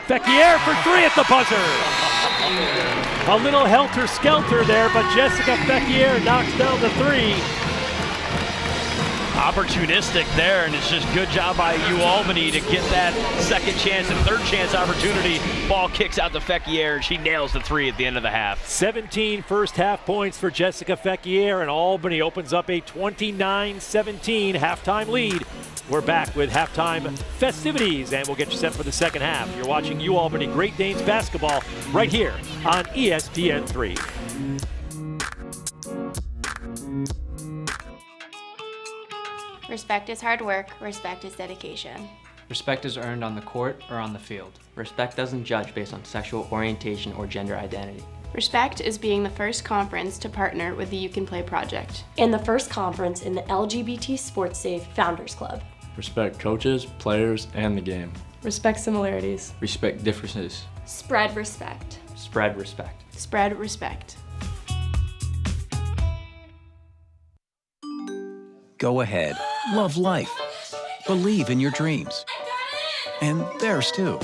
Féquière for 3 at the buzzer. A little helter-skelter there, but Jessica Féquière knocks down the 3. Opportunistic there, and it's just good job by UAlbany to get that second chance and third chance opportunity. Ball kicks out to Féquière, and she nails the 3 at the end of the half. 17 first half points for Jessica Féquière, and Albany opens up a 29-17 halftime lead. We're back with halftime festivities, and we'll get you set for the second half. You're watching UAlbany Great Danes basketball right here on ESPN3. Respect is hard work. Respect is dedication. Respect is earned on the court or on the field. Respect doesn't judge based on sexual orientation or gender identity. Respect is being the first conference to partner with the You Can Play project. And the first conference in the LGBT Sports Safe Founders Club. Respect coaches, players, and the game. Respect similarities. Respect differences. Spread respect. Spread respect. Spread respect. Go ahead. Love life. Believe in your dreams. And theirs too.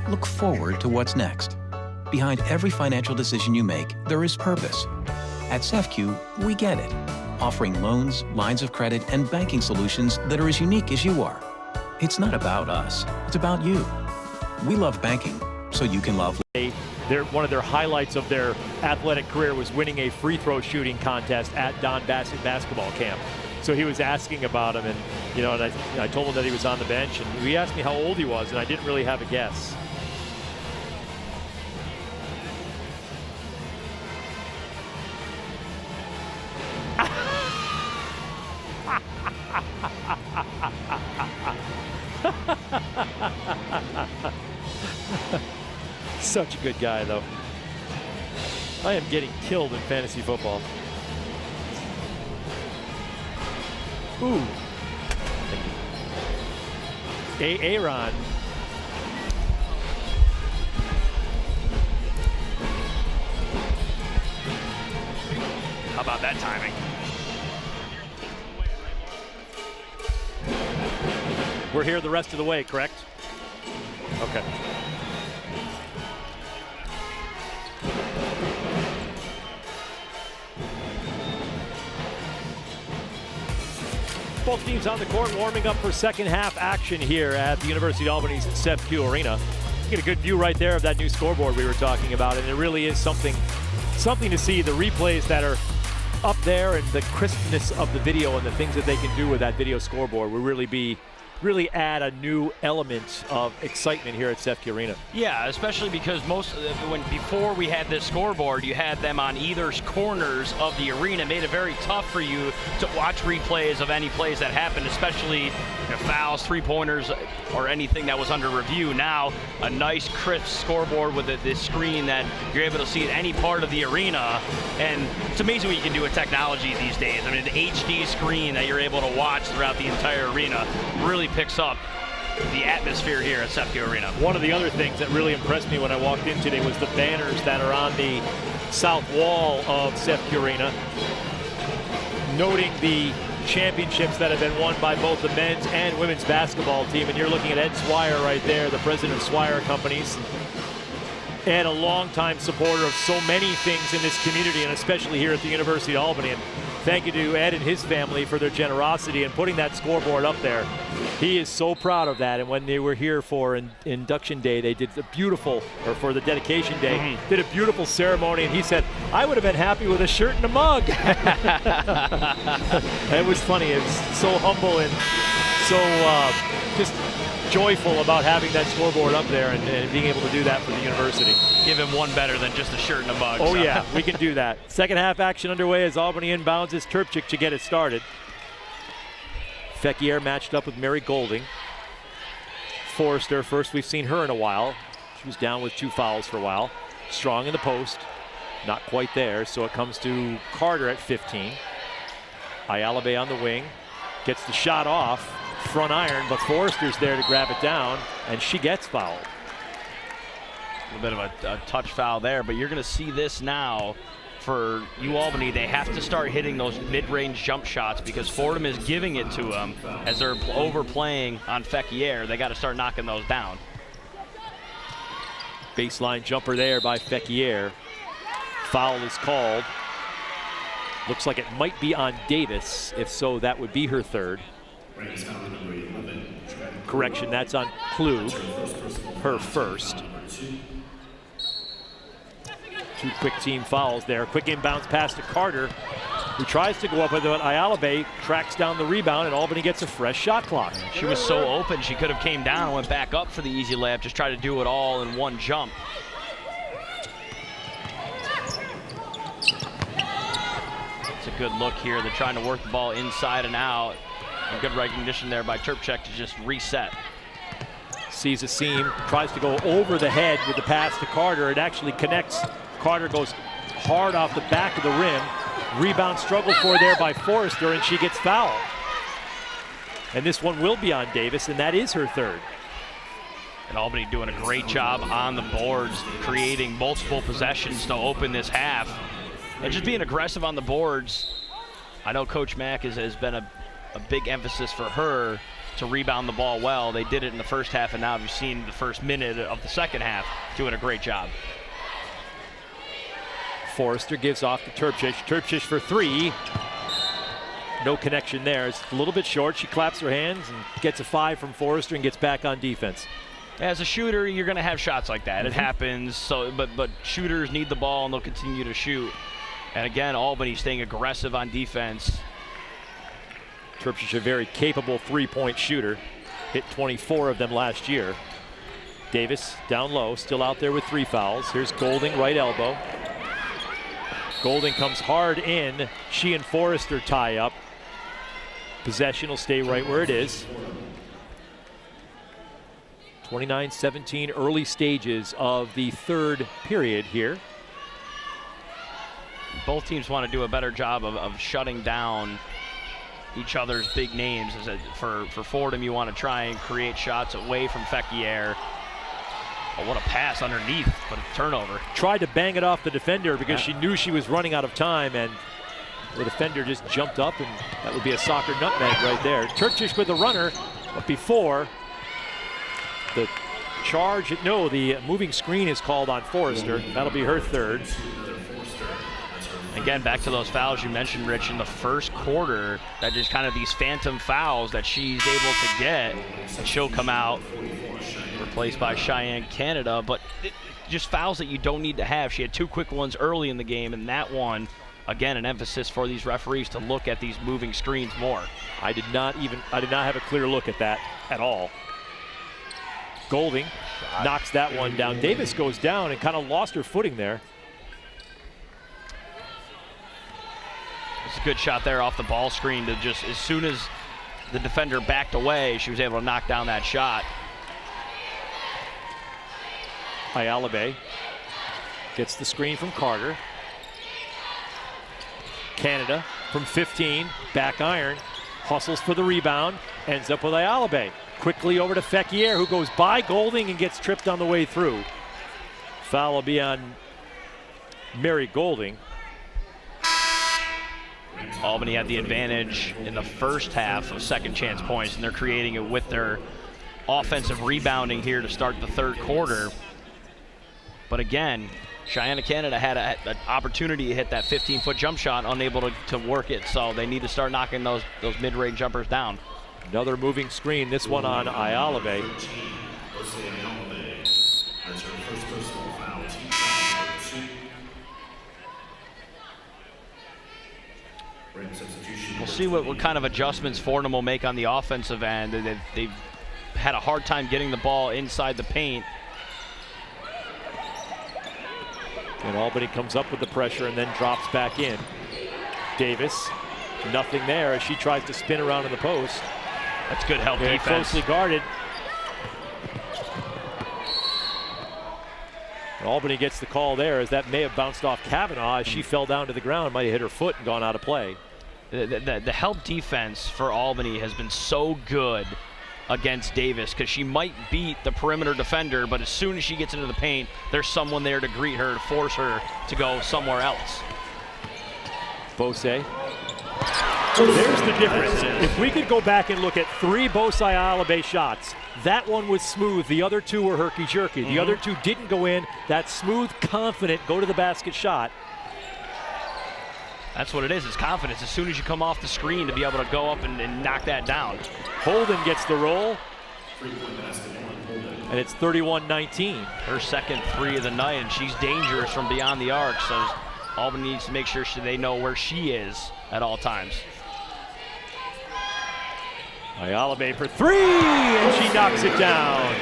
Look forward to what's next. Behind every financial decision you make, there is purpose. At CEFCU, we get it. Offering loans, lines of credit, and banking solutions that are as unique as you are. It's not about us. It's about you. We love banking, so you can love. One of their highlights of their athletic career was winning a free throw shooting contest at Don Bassett basketball camp. So he was asking about him, and and I told him that he was on the bench, and he asked me how old he was, and I didn't really have a guess. Such a good guy, though. I am getting killed in fantasy football. Ooh. Aaron. How about that timing? We're here the rest of the way, correct? Okay. Both teams on the court warming up for second half action here at the University of Albany's Féquière Arena. Get a good view right there of that new scoreboard we were talking about, and it really is something to see. The replays that are up there and the crispness of the video and the things that they can do with that video scoreboard will really add a new element of excitement here at Féquière Arena. Yeah, especially because before we had this scoreboard, you had them on either corners of the arena. Made it very tough for you to watch replays of any plays that happened, especially fouls, three-pointers, or anything that was under review. Now, a nice crisp scoreboard with this screen that you're able to see at any part of the arena, and it's amazing what you can do with technology these days. I mean, an HD screen that you're able to watch throughout the entire arena really picks up the atmosphere here at Féquière Arena. One of the other things that really impressed me when I walked in today was the banners that are on the south wall of Féquière Arena, noting the championships that have been won by both the men's and women's basketball team. And you're looking at Ed Swire right there, the president of Swire Companies, and a longtime supporter of so many things in this community, and especially here at the University of Albany. And thank you to Ed and his family for their generosity in putting that scoreboard up there. He is so proud of that. And when they were here for induction day, they did a beautiful, or for the dedication day, did a beautiful ceremony. And he said, I would have been happy with a shirt and a mug. It was funny. It was so humble and so just joyful about having that scoreboard up there and being able to do that for the university. Give him one better than just a shirt and a mug. Oh, so. Yeah, we can do that. Second half action underway as Albany inbounds is Turpchik to get it started. Féquière matched up with Mary Golding. Forrester, first we've seen her in a while. She was down with 2 fouls for a while. Strong in the post, not quite there, so it comes to Carter at 15. Ayalabe on the wing, gets the shot off, front iron, but Forrester's there to grab it down, and she gets fouled. A little bit of a touch foul there, but you're going to see this now for UAlbany. They have to start hitting those mid-range jump shots because Fordham is giving it to them as they're overplaying on Féquière. They got to start knocking those down. Baseline jumper there by Féquière. Foul is called. Looks like it might be on Davis. If so, that would be her third. Correction, that's on Klug, her first. 2 quick team fouls there. Quick inbounds pass to Carter, who tries to go up with it. Ayalabe tracks down the rebound, and Albany gets a fresh shot clock. She was so open, she could have came down and went back up for the easy layup, just try to do it all in one jump. It's a good look here. They're trying to work the ball inside and out. And good recognition there by Turpchik to just reset. Sees a seam, tries to go over the head with the pass to Carter. It actually connects. Carter goes hard off the back of the rim. Rebound struggle for there by Forrester, and she gets fouled. And this one will be on Davis, and that is her third. And Albany doing a great job on the boards, creating multiple possessions to open this half. And just being aggressive on the boards. I know Coach Mack has been a big emphasis for her to rebound the ball well. They did it in the first half, and now you've seen the first minute of the second half doing a great job. Forrester gives off to Turpchik. Turpchik for 3. No connection there. It's a little bit short. She claps her hands and gets a 5 from Forrester and gets back on defense. As a shooter, you're going to have shots like that. It happens. So, but shooters need the ball, and they'll continue to shoot. And again, Albany staying aggressive on defense. Turpchik, a very capable 3-point shooter. Hit 24 of them last year. Davis down low, still out there with 3 fouls. Here's Golding, right elbow. Golding comes hard in. She and Forrester tie up. Possession will stay right where it is. 29-17, early stages of the third period here. Both teams want to do a better job of shutting down each other's big names. For Fordham, you want to try and create shots away from Féquière. Oh, what a pass underneath, but a turnover. Tried to bang it off the defender because she knew she was running out of time, and the defender just jumped up, and that would be a soccer nutmeg right there. Turkish with the runner, but before the charge, no, the moving screen is called on Forrester. That'll be her third. Again, back to those fouls you mentioned, Rich, in the first quarter, that just kind of these phantom fouls that she's able to get, and she'll come out replaced by Cheyenne Canada, but just fouls that you don't need to have. She had 2 quick ones early in the game, and that one, again, an emphasis for these referees to look at these moving screens more. I did not have a clear look at that at all. Golding knocks that one down. Davis goes down and kind of lost her footing there. It's a good shot there off the ball screen to just, as soon as the defender backed away, she was able to knock down that shot. Ayalabe gets the screen from Carter. Canada from 15, back iron, hustles for the rebound, ends up with Ayalabe. Quickly over to Féquière, who goes by Golding and gets tripped on the way through. Foul will be on Mary Golding. Albany had the advantage in the first half of second chance points, and they're creating it with their offensive rebounding here to start the third quarter. But again, Cheyenne Canada had an opportunity to hit that 15-foot jump shot, unable to work it, so they need to start knocking those mid-range jumpers down. Another moving screen, this one on Ayalabe. We'll see what kind of adjustments Fordham will make on the offensive end. They've had a hard time getting the ball inside the paint. And Albany comes up with the pressure and then drops back in. Davis, nothing there as she tries to spin around in the post. That's good help Very defense. Closely guarded. And Albany gets the call there as that may have bounced off Kavanaugh as she fell down to the ground, might have hit her foot and gone out of play. The help defense for Albany has been so good against Davis because she might beat the perimeter defender, but as soon as she gets into the paint, there's someone there to greet her, to force her to go somewhere else. Bose. There's the difference. If we could go back and look at 3 Bose Ayalabe shots, that one was smooth, the other 2 were herky-jerky. The other 2 didn't go in. That smooth, confident, go to the basket shot. That's what it is, it's confidence. As soon as you come off the screen to be able to go up and knock that down. Holden gets the roll, and it's 31-19. Her second 3 of the night, and she's dangerous from beyond the arc, so Albany needs to make sure they know where she is at all times. Ayalabe for 3, and she knocks it down.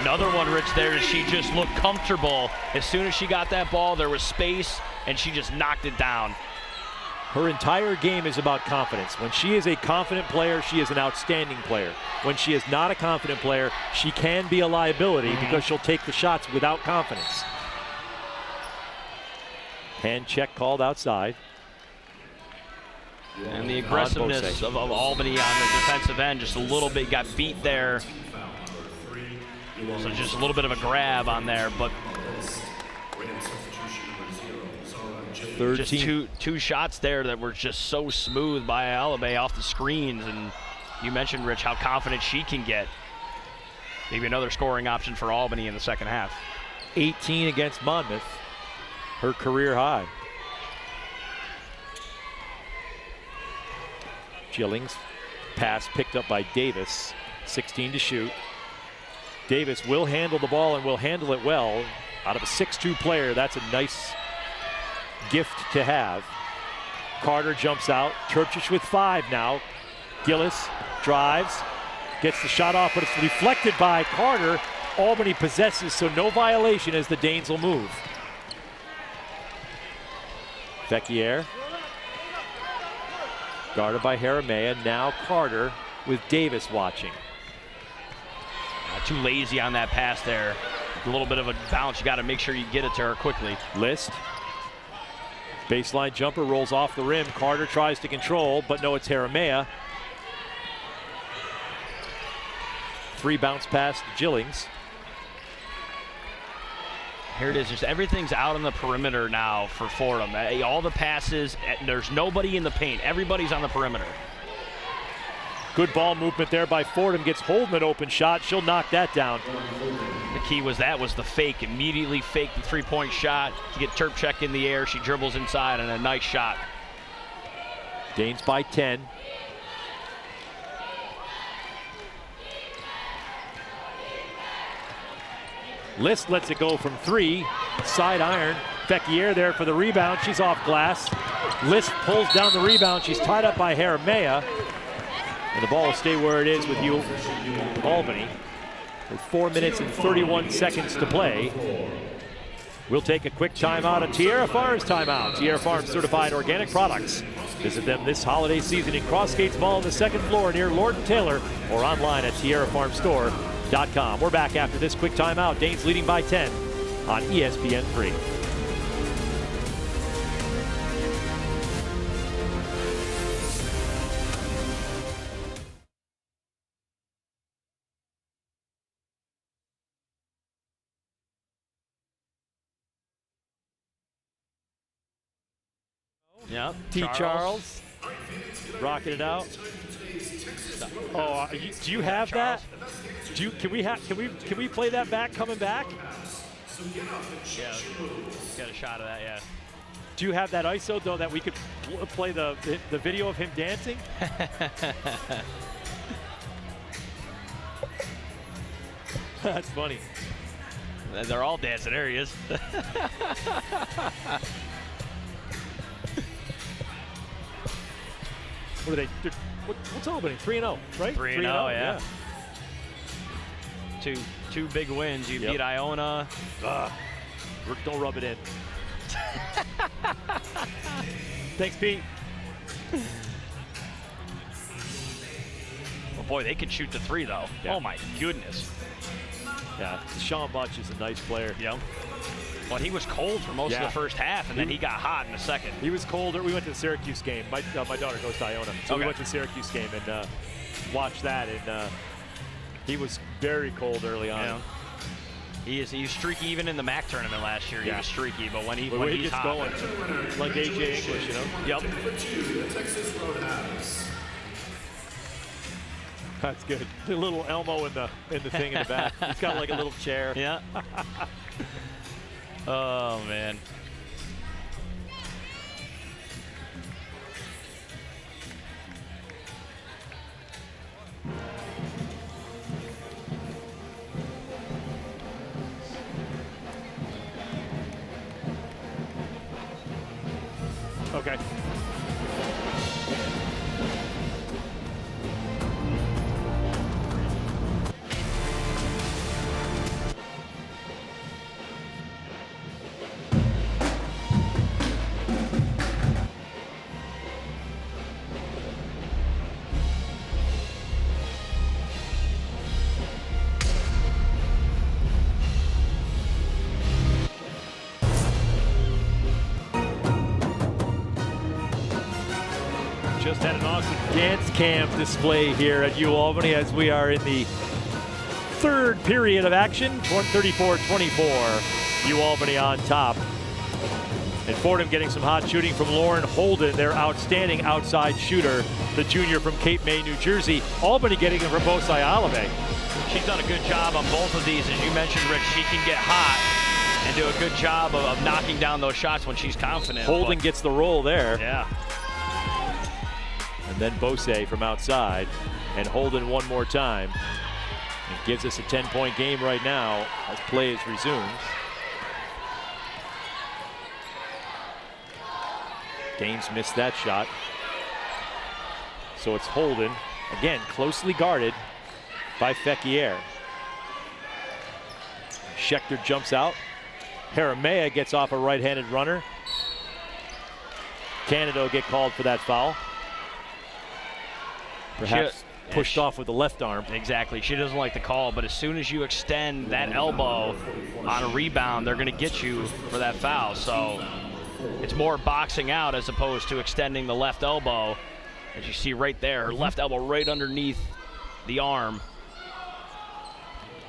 Another one, Rich, there. She just looked comfortable. As soon as she got that ball, there was space, and she just knocked it down. Her entire game is about confidence. When she is a confident player, she is an outstanding player. When she is not a confident player, she can be a liability because she'll take the shots without confidence. Hand check called outside. And the aggressiveness of Albany on the defensive end, just a little bit, got beat there. So just a little bit of a grab on there, but just two shots there that were just so smooth by Ayalabe off the screens. And you mentioned, Rich, how confident she can get. Maybe another scoring option for Albany in the second half. 18 against Monmouth, her career high. Gillings, pass picked up by Davis, 16 to shoot. Davis will handle the ball and will handle it well. Out of a 6'2 player, that's a nice gift to have. Carter jumps out. Turkish with 5 now. Gillis drives, gets the shot off, but it's deflected by Carter. Albany possesses, so no violation as the Danes will move. Féquière. Guarded by Rbds. Now Carter with Davis watching. Too lazy on that pass there. A little bit of a bounce. You got to make sure you get it to her quickly. List. Baseline jumper rolls off the rim. Carter tries to control, but no, it's Rbds. Free bounce pass to Gillings. Here it is. Just everything's out on the perimeter now for Fordham. All the passes, there's nobody in the paint. Everybody's on the perimeter. Good ball movement there by Fordham. Gets Holden an open shot. She'll knock that down. The key was the fake. Immediately fake the three-point shot. To get Terpchek in the air. She dribbles inside and a nice shot. Danes by 10. List lets it go from 3. Side iron. Féquière there for the rebound. She's off glass. List pulls down the rebound. She's tied up by Rbds. And the ball will stay where it is with you, Albany. With 4 minutes and 31 seconds to play. We'll take a quick timeout. A Tierra Farms timeout. Tierra Farms certified organic products. Visit them this holiday season in Crossgates Mall on the 2nd floor near Lord & Taylor or online at tierrafarmstore.com. We're back after this quick timeout. Danes leading by 10 on ESPN3. Yep. T. Charles rocking it out. Oh, do you have that? Can we play that back coming back? Yeah, got a shot of that. Yeah. Do you have that ISO though that we could play the video of him dancing? That's funny. They're all dancing. There he is. What are they? What's Albany? 3-0, right? 3-0, yeah. Two big wins. You beat Iona. Don't rub it in. Thanks, Pete. Oh boy, they can shoot the 3 though. Yeah. Oh my goodness. Yeah, Sean Butch is a nice player. Yeah. But he was cold for most of the first half, and then he got hot in the second. He was colder. We went to the Syracuse game. My daughter goes to Iona, so we went to the Syracuse game and watched that. And he was very cold early on. Yeah. He's streaky even in the MAC tournament last year. He was streaky, but when he's gets hot, going, like AJ English, you know. Yep. That's good. The little Elmo in the thing in the back. He's got like a little chair. Yeah. Oh man. Okay. Just had an awesome dance cam display here at UAlbany as we are in the third period of action. 134-24, UAlbany on top. And Fordham getting some hot shooting from Lauren Holden, their outstanding outside shooter, the junior from Cape May, New Jersey. Albany getting it from Bosai Alave. She's done a good job on both of these. As you mentioned, Rich, she can get hot and do a good job of knocking down those shots when she's confident. Holden gets the roll there. Yeah. And then Bose from outside, and Holden one more time. It gives us a 10-point game right now as play is resumed. Danes missed that shot. So it's Holden, again, closely guarded by Féquière. Schechter jumps out. Rbds gets off a right-handed runner. Canada will get called for that foul. Perhaps pushed off with the left arm. Exactly. She doesn't like the call, but as soon as you extend that elbow on a rebound, they're going to get you for that foul. So it's more boxing out as opposed to extending the left elbow. As you see right there, her left elbow right underneath the arm.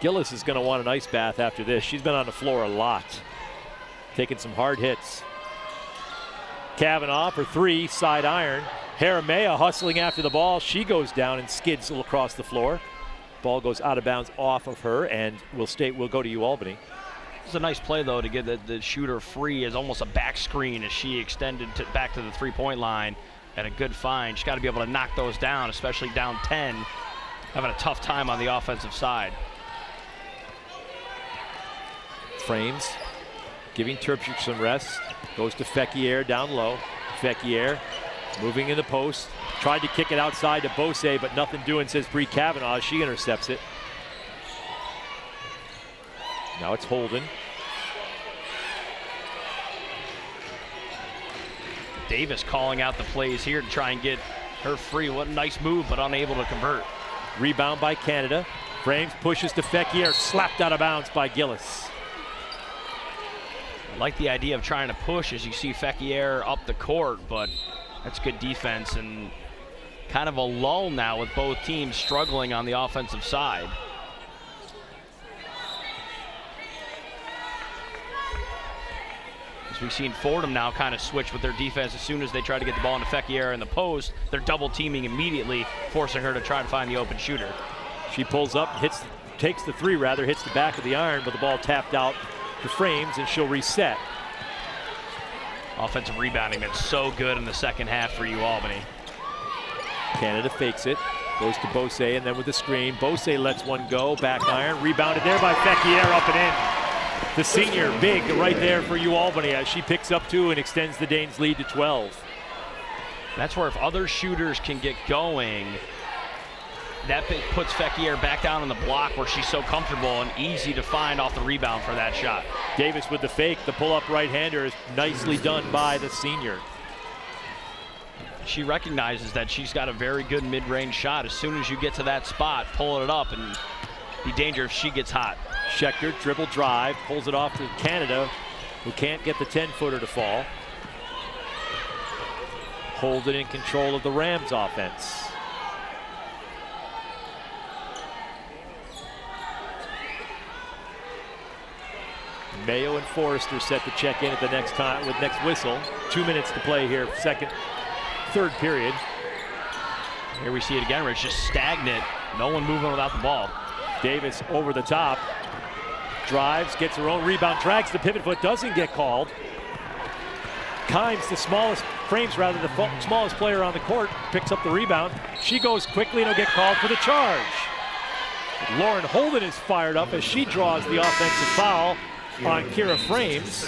Gillis is going to want an ice bath after this. She's been on the floor a lot, taking some hard hits. Kavanaugh for three, side iron. Jaramea hustling after the ball. She goes down and skids across the floor. Ball goes out of bounds off of her, and we'll go to UAlbany. It's a nice play, though, to get the shooter free as almost a back screen as she extended back to the three-point line. And a good find. She's got to be able to knock those down, especially down 10. Having a tough time on the offensive side. Frames, giving Terpsik some rest. Goes to Féquière down low. Féquière moving in the post. Tried to kick it outside to Bose, but nothing doing, says Bree Kavanaugh. She intercepts it. Now it's Holden. Davis calling out the plays here to try and get her free. What a nice move, but unable to convert. Rebound by Canada. Frames pushes to Féquière, slapped out of bounds by Gillis. I like the idea of trying to push as you see Féquière up the court, but that's good defense and kind of a lull now with both teams struggling on the offensive side. As we've seen Fordham now kind of switch with their defense as soon as they try to get the ball into Féquière in the post. They're double teaming immediately, forcing her to try to find the open shooter. She pulls up, takes the three rather, hits the back of the iron, but the ball tapped out to Frames, and she'll reset. Offensive rebounding been so good in the second half for UAlbany. Canada fakes it, goes to Bose, and then with the screen, Bose lets one go, back iron, rebounded there by Féquière, up and in. The senior, big right there for UAlbany as she picks up two and extends the Danes' lead to 12. That's where if other shooters can get going, that puts Féquière back down on the block where she's so comfortable and easy to find off the rebound for that shot. Davis with the fake, the pull-up right-hander is nicely done by the senior. She recognizes that she's got a very good mid-range shot. As soon as you get to that spot, pull it up and be dangerous if she gets hot. Schechter, dribble drive, pulls it off to Canada, who can't get the 10-footer to fall. Hold it in control of the Rams offense. Mayo and Forrester set to check in at the next time with next whistle. 2 minutes to play here, third period. Here we see it again where it's just stagnant. No one moving without the ball. Davis over the top. Drives, gets her own rebound, drags the pivot foot, doesn't get called. Kimes, the smallest player on the court, picks up the rebound. She goes quickly and will get called for the charge. Lauren Holden is fired up as she draws the offensive foul on Kira Frames,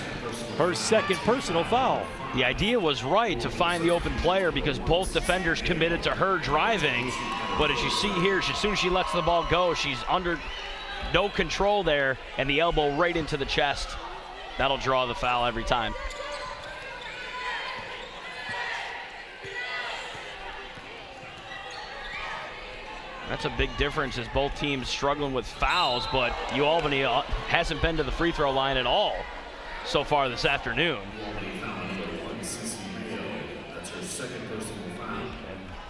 her second personal foul. The idea was right to find the open player because both defenders committed to her driving, but as you see here, as soon as she lets the ball go, she's under no control there, and the elbow right into the chest. That'll draw the foul every time. That's a big difference as both teams struggling with fouls, but UAlbany hasn't been to the free throw line at all so far this afternoon.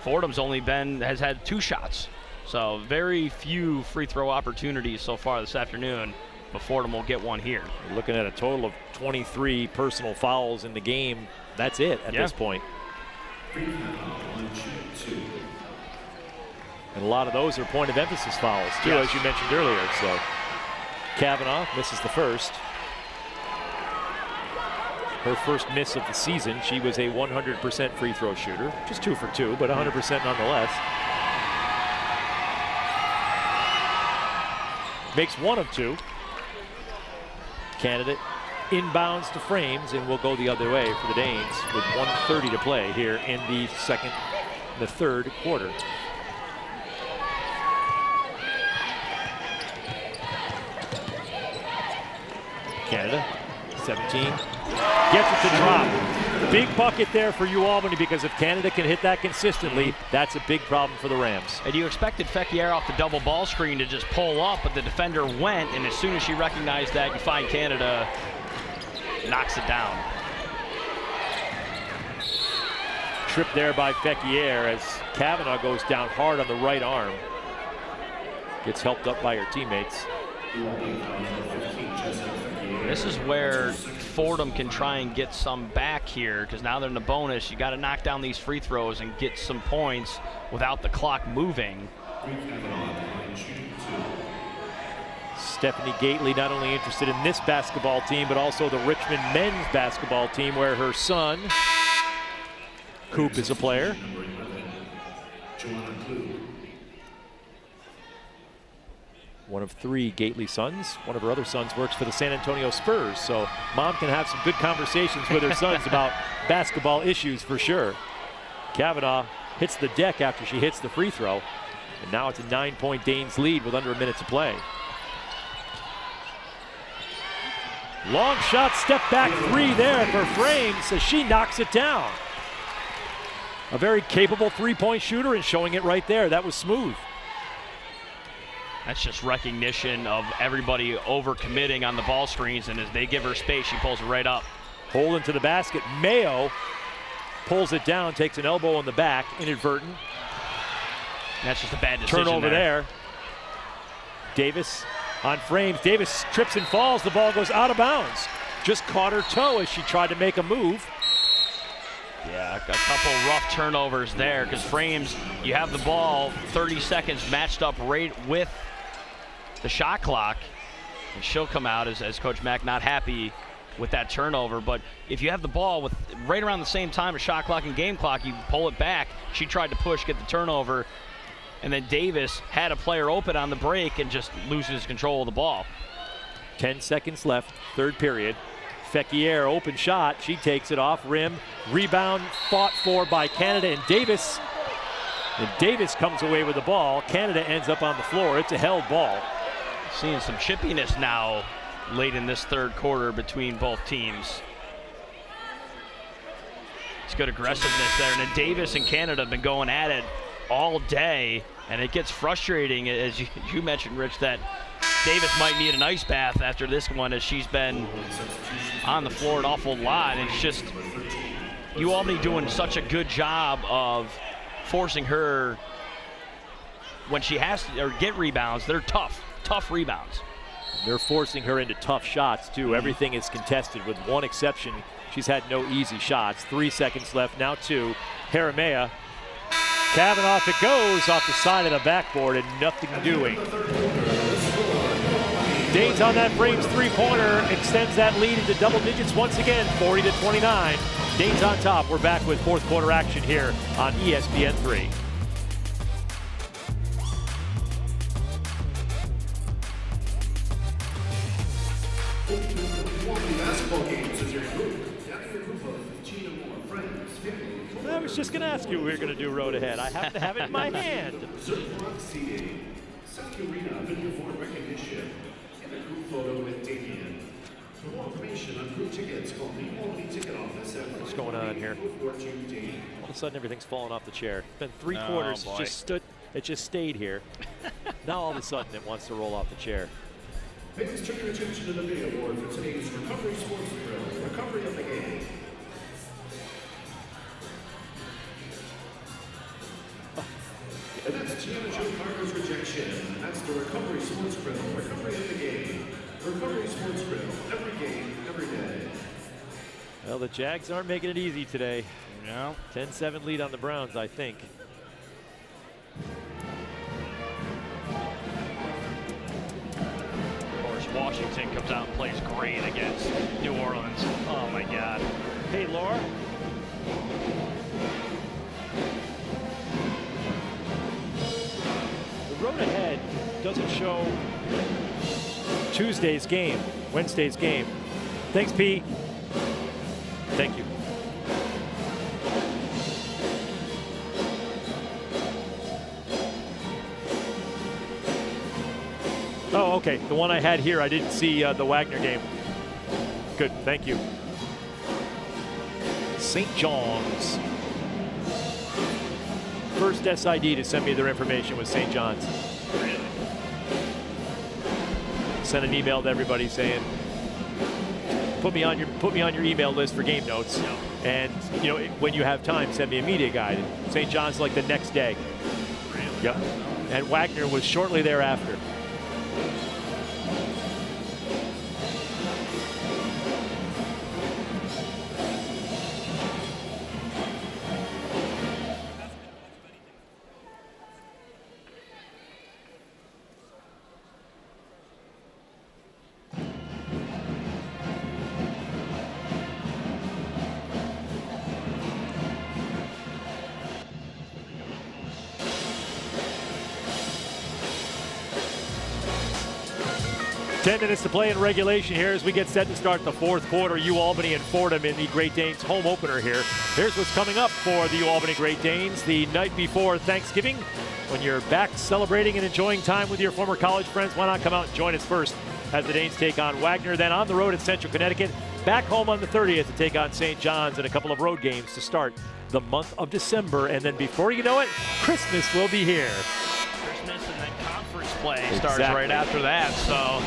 Fordham's has had 2 shots, so very few free throw opportunities so far this afternoon, but Fordham will get one here. We're looking at a total of 23 personal fouls in the game. That's it at this point. And a lot of those are point of emphasis fouls too, as you mentioned earlier. So Kavanaugh misses the first. Her first miss of the season. She was a 100% free throw shooter. Just 2 for 2, but 100% nonetheless. Makes 1 of 2. Canada inbounds to Frames and will go the other way for the Danes with 1:30 to play here in the third quarter. Canada, 17, gets it to drop. Big bucket there for UAlbany, because if Canada can hit that consistently, that's a big problem for the Rams. And you expected Féquière off the double ball screen to just pull up, but the defender went, and as soon as she recognized that, you find Canada knocks it down. Trip there by Féquière as Kavanaugh goes down hard on the right arm. Gets helped up by her teammates. This is where Fordham can try and get some back here, because now they're in the bonus. You got to knock down these free throws and get some points without the clock moving. Stephanie Gately not only interested in this basketball team, but also the Richmond men's basketball team, where her son, Coop, is a player. One of 3 Gately sons. One of her other sons works for the San Antonio Spurs, so mom can have some good conversations with her sons about basketball issues for sure. Kavanaugh hits the deck after she hits the free throw, and now it's a 9-point Danes lead with under a minute to play. Long shot, step back 3 there for Frames as she knocks it down. A very capable three-point shooter, and showing it right there. That was smooth. That's just recognition of everybody overcommitting on the ball screens, and as they give her space, she pulls it right up. Holding to the basket. Mayo pulls it down, takes an elbow in the back, inadvertent. That's just a bad decision. Turnover there. Davis on Frames. Davis trips and falls. The ball goes out of bounds. Just caught her toe as she tried to make a move. Yeah, a couple rough turnovers there, because Frames, you have the ball 30 seconds matched up right with the shot clock, and she'll come out as Coach Mack not happy with that turnover. But if you have the ball with right around the same time as shot clock and game clock, you pull it back. She tried to push, get the turnover, and then Davis had a player open on the break and just loses control of the ball. 10 seconds left, third period. Féquière, open shot, she takes it off rim. Rebound fought for by Canada, and Davis comes away with the ball. Canada ends up on the floor. It's a held ball. Seeing some chippiness now late in this third quarter between both teams. It's good aggressiveness there, and then Davis and Canada have been going at it all day, and it gets frustrating, as you mentioned, Rich, that Davis might need an ice bath after this one, as she's been on the floor an awful lot. And it's just UAlbany doing such a good job of forcing her when she has to or get rebounds. They're tough rebounds. They're forcing her into tough shots too. Everything is contested with one exception. She's had no easy shots. 3 seconds left, now 2. Rbds. Kavanaugh, if it goes off the side of the backboard and nothing doing. Danes on that Frames three-pointer extends that lead into double digits once again, 40-29. Danes on top. We're back with fourth quarter action here on ESPN 3. I was just going to ask you what we were going to do road ahead. I happen to have it in my hand. What's going on here? All of a sudden, everything's falling off the chair. It's been 3 quarters. It just stayed here. Now all of a sudden, it wants to roll off the chair. Please turn your attention to the big award for today's Recovery Sports Drill, Recovery of the Game. And that's Gianna Jo Carter's rejection. That's the Recovery Sports Drill, Recovery of the Game. Recovery Sports Drill, every game, every day. Well, the Jags aren't making it easy today. No. 10-7 lead on the Browns, I think. Of course, Washington comes out and plays great against New Orleans. Oh my God. Hey, Laura. The road ahead doesn't show Tuesday's game, Wednesday's game. Thanks, Pete. Thank you. Oh, okay. The one I had here, I didn't see the Wagner game. Good, thank you. St. John's. First SID to send me their information was St. John's. Sent an email to everybody saying, put me on your email list for game notes. And you know, when you have time, send me a media guide. And St. John's like the next day. Yep. And Wagner was shortly thereafter. Ten minutes to play in regulation here as we get set to start the fourth quarter. UAlbany and Fordham in the Great Danes home opener here. Here's what's coming up for the UAlbany Great Danes the night before Thanksgiving. When you're back celebrating and enjoying time with your former college friends, why not come out and join us first as the Danes take on Wagner, then on the road at Central Connecticut, back home on the 30th to take on St. John's, and a couple of road games to start the month of December. And then before you know it, Christmas will be here. Christmas and then conference play starts right after that. So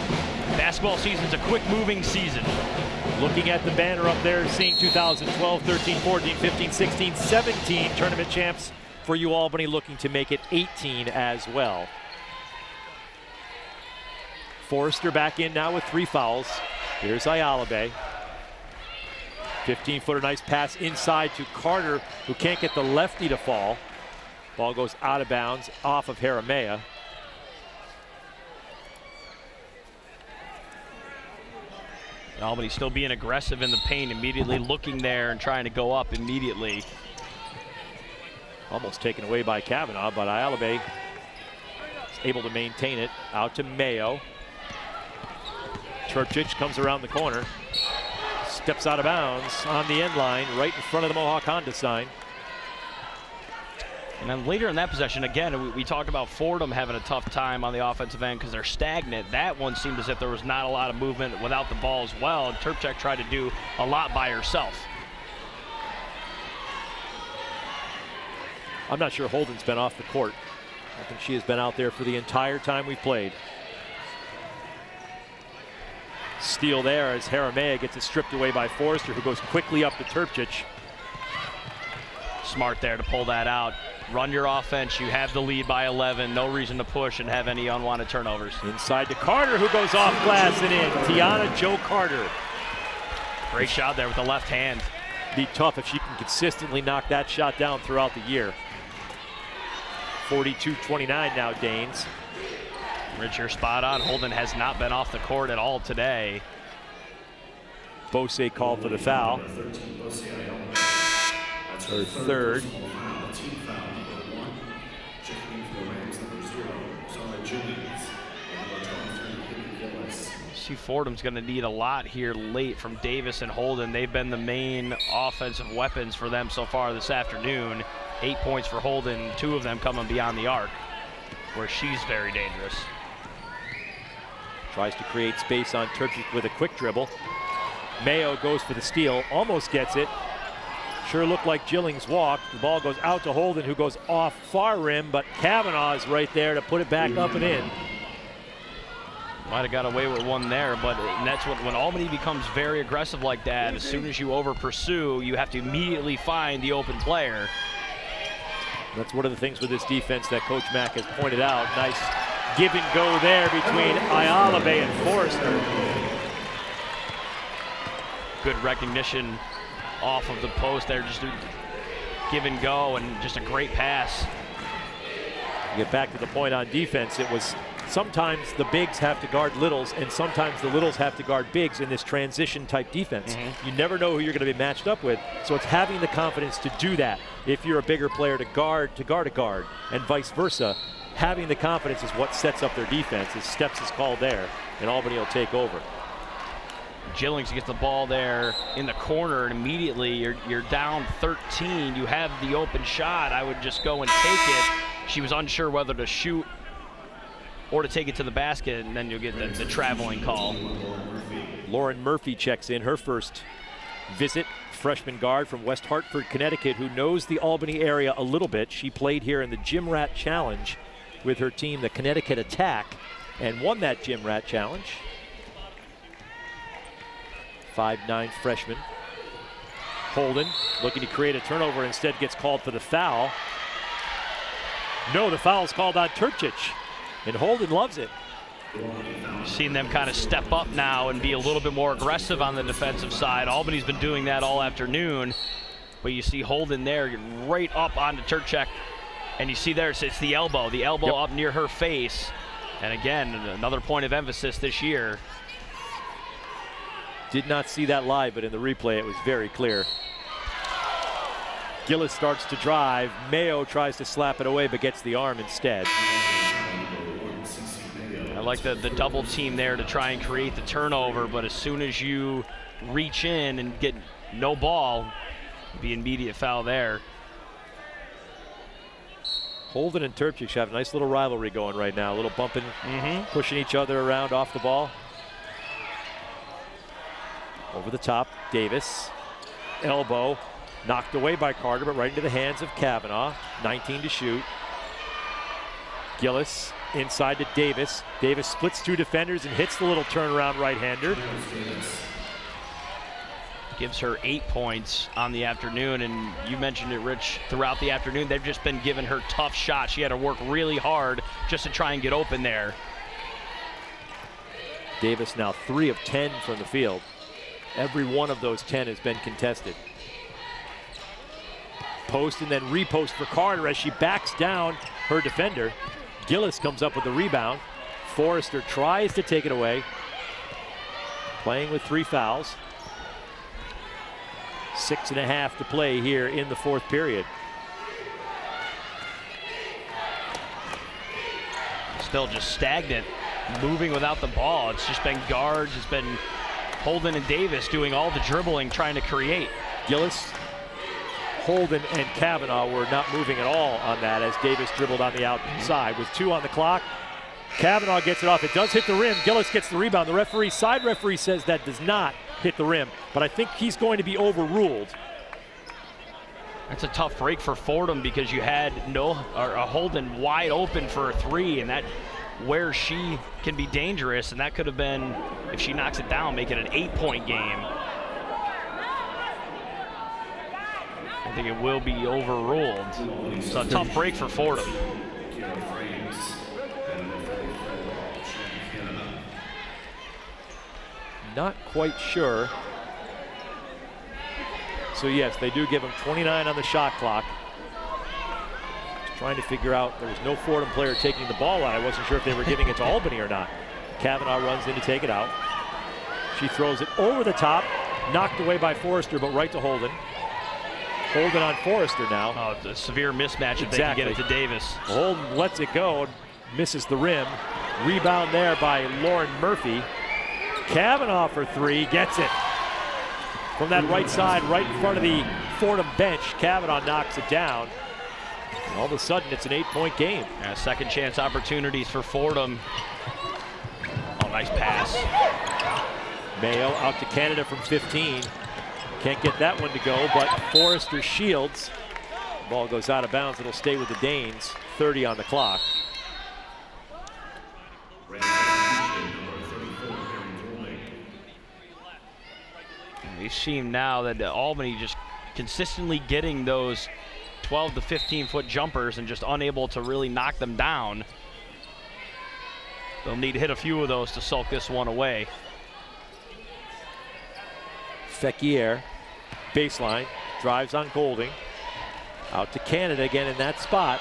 basketball season's a quick moving season. Looking at the banner up there, seeing 2012, 13, 14, 15, 16, 17 tournament champs for UAlbany, looking to make it 18 as well. Forrester back in now with 3 fouls. Here's Ayalabe. 15-footer, nice pass inside to Carter, who can't get the lefty to fall. Ball goes out of bounds off of Jaramea. Albany still being aggressive in the paint, immediately looking there and trying to go up immediately. Almost taken away by Kavanaugh, but Ayalabe is able to maintain it. Out to Mayo. Turpich comes around the corner. Steps out of bounds on the end line, right in front of the Mohawk Honda sign. And then later in that possession, again, we talked about Fordham having a tough time on the offensive end because they're stagnant. That one seemed as if there was not a lot of movement without the ball as well. And Turpchak tried to do a lot by herself. I'm not sure Holden's been off the court. I think she has been out there for the entire time we've played. Steal there as Jaramea gets it stripped away by Forrester, who goes quickly up to Turpchich. Smart there to pull that out. Run your offense. You have the lead by 11. No reason to push and have any unwanted turnovers. Inside to Carter, who goes off glass and in. Tiana Jo Carter. Great shot there with the left hand. Be tough if she can consistently knock that shot down throughout the year. 42-29 now, Danes. Rich, you're spot on. Holden has not been off the court at all today. Bose called for the foul. Her third. See, Fordham's going to need a lot here late from Davis and Holden. They've been the main offensive weapons for them so far this afternoon. 8 points for Holden, 2 of them coming beyond the arc, where she's very dangerous. Tries to create space on Turpchik with a quick dribble. Mayo goes for the steal, almost gets it. Sure looked like Jillings walked. The ball goes out to Holden, who goes off far rim, but Kavanaugh is right there to put it back up and in. Might have got away with one there, but that's when Albany becomes very aggressive like that. As soon as you over pursue, you have to immediately find the open player. That's one of the things with this defense that Coach Mack has pointed out. Nice give and go there between Ayalabe and Forrester. Good recognition off of the post there, just a give and go, and just a great pass. Get back to the point on defense. It was sometimes the bigs have to guard littles, and sometimes the littles have to guard bigs in this transition type defense. You never know who you're going to be matched up with, so it's having the confidence to do that. If you're a bigger player to guard a guard, and vice versa, having the confidence is what sets up their defense. As Steps is called there, and Albany will take over. Jillings gets the ball there in the corner, and immediately you're down 13. You have the open shot. I would just go and take it. She was unsure whether to shoot or to take it to the basket, and then you'll get the traveling call. Lauren Murphy checks in her first visit freshman guard from West Hartford, Connecticut, who knows the Albany area a little bit. She played here in the Gym Rat Challenge with her team, the Connecticut Attack, and won that Gym Rat Challenge. 5'9" freshman. Holden looking to create a turnover, instead gets called for the foul. No, the foul's called on Turcic, and Holden loves it. We've seen them kind of step up now and be a little bit more aggressive on the defensive side. Albany's been doing that all afternoon, but you see Holden there right up onto Turcic, and you see there it's the elbow up near her face. And again, another point of emphasis this year. Did not see that live, but in the replay it was very clear. Gillis starts to drive. Mayo tries to slap it away, but gets the arm instead. I like the double team there to try and create the turnover, but as soon as you reach in and get no ball, the immediate foul there. Holden and Turcic have a nice little rivalry going right now. A little bumping, pushing each other around off the ball. Over the top, Davis. Elbow, knocked away by Carter, but right into the hands of Kavanaugh. 19 to shoot. Gillis inside to Davis. Davis splits two defenders and hits the little turnaround right-hander. Gives her 8 points on the afternoon, and you mentioned it, Rich, throughout the afternoon. They've just been giving her tough shots. She had to work really hard just to try and get open there. Davis now 3 of 10 from the field. Every one of those 10 has been contested. Post and then repost for Carter as she backs down her defender. Gillis comes up with the rebound. Forrester tries to take it away. Playing with 3 fouls. 6.5 to play here in the fourth period. Still just stagnant, moving without the ball. It's just been guards, it's been Holden and Davis doing all the dribbling, trying to create. Gillis, Holden, and Kavanaugh were not moving at all on that as Davis dribbled on the outside. With 2 on the clock, Kavanaugh gets it off. It does hit the rim. Gillis gets the rebound. The side referee says that does not hit the rim, but I think he's going to be overruled. That's a tough break for Fordham because you had a Holden wide open for a 3, and that where she can be dangerous, and that could have been, if she knocks it down, make it an 8-point game. I think it will be overruled. So a tough break for Fordham. Not quite sure. So yes, they do give him 29 on the shot clock. Just trying to figure out, there was no Fordham player taking the ball out. I wasn't sure if they were giving it to Albany or not. Kavanaugh runs in to take it out. She throws it over the top, knocked away by Forrester, but right to Holden. Holden on Forrester now. Oh, it's a severe mismatch if they can get it to Davis. Holden lets it go and misses the rim. Rebound there by Lauren Murphy. Kavanaugh for 3, gets it. From that right side, right in front of the Fordham bench, Kavanaugh knocks it down. And all of a sudden, it's an 8-point game. Yeah, second chance opportunities for Fordham. Oh, nice pass. Mayo out to Canada from 15. Can't get that one to go, but Forrester shields. Ball goes out of bounds. It'll stay with the Danes. 30 on the clock. We've seen now that Albany just consistently getting those 12 to 15-foot jumpers and just unable to really knock them down. They'll need to hit a few of those to sulk this one away. Féquière, baseline, drives on Golding. Out to Canada again in that spot.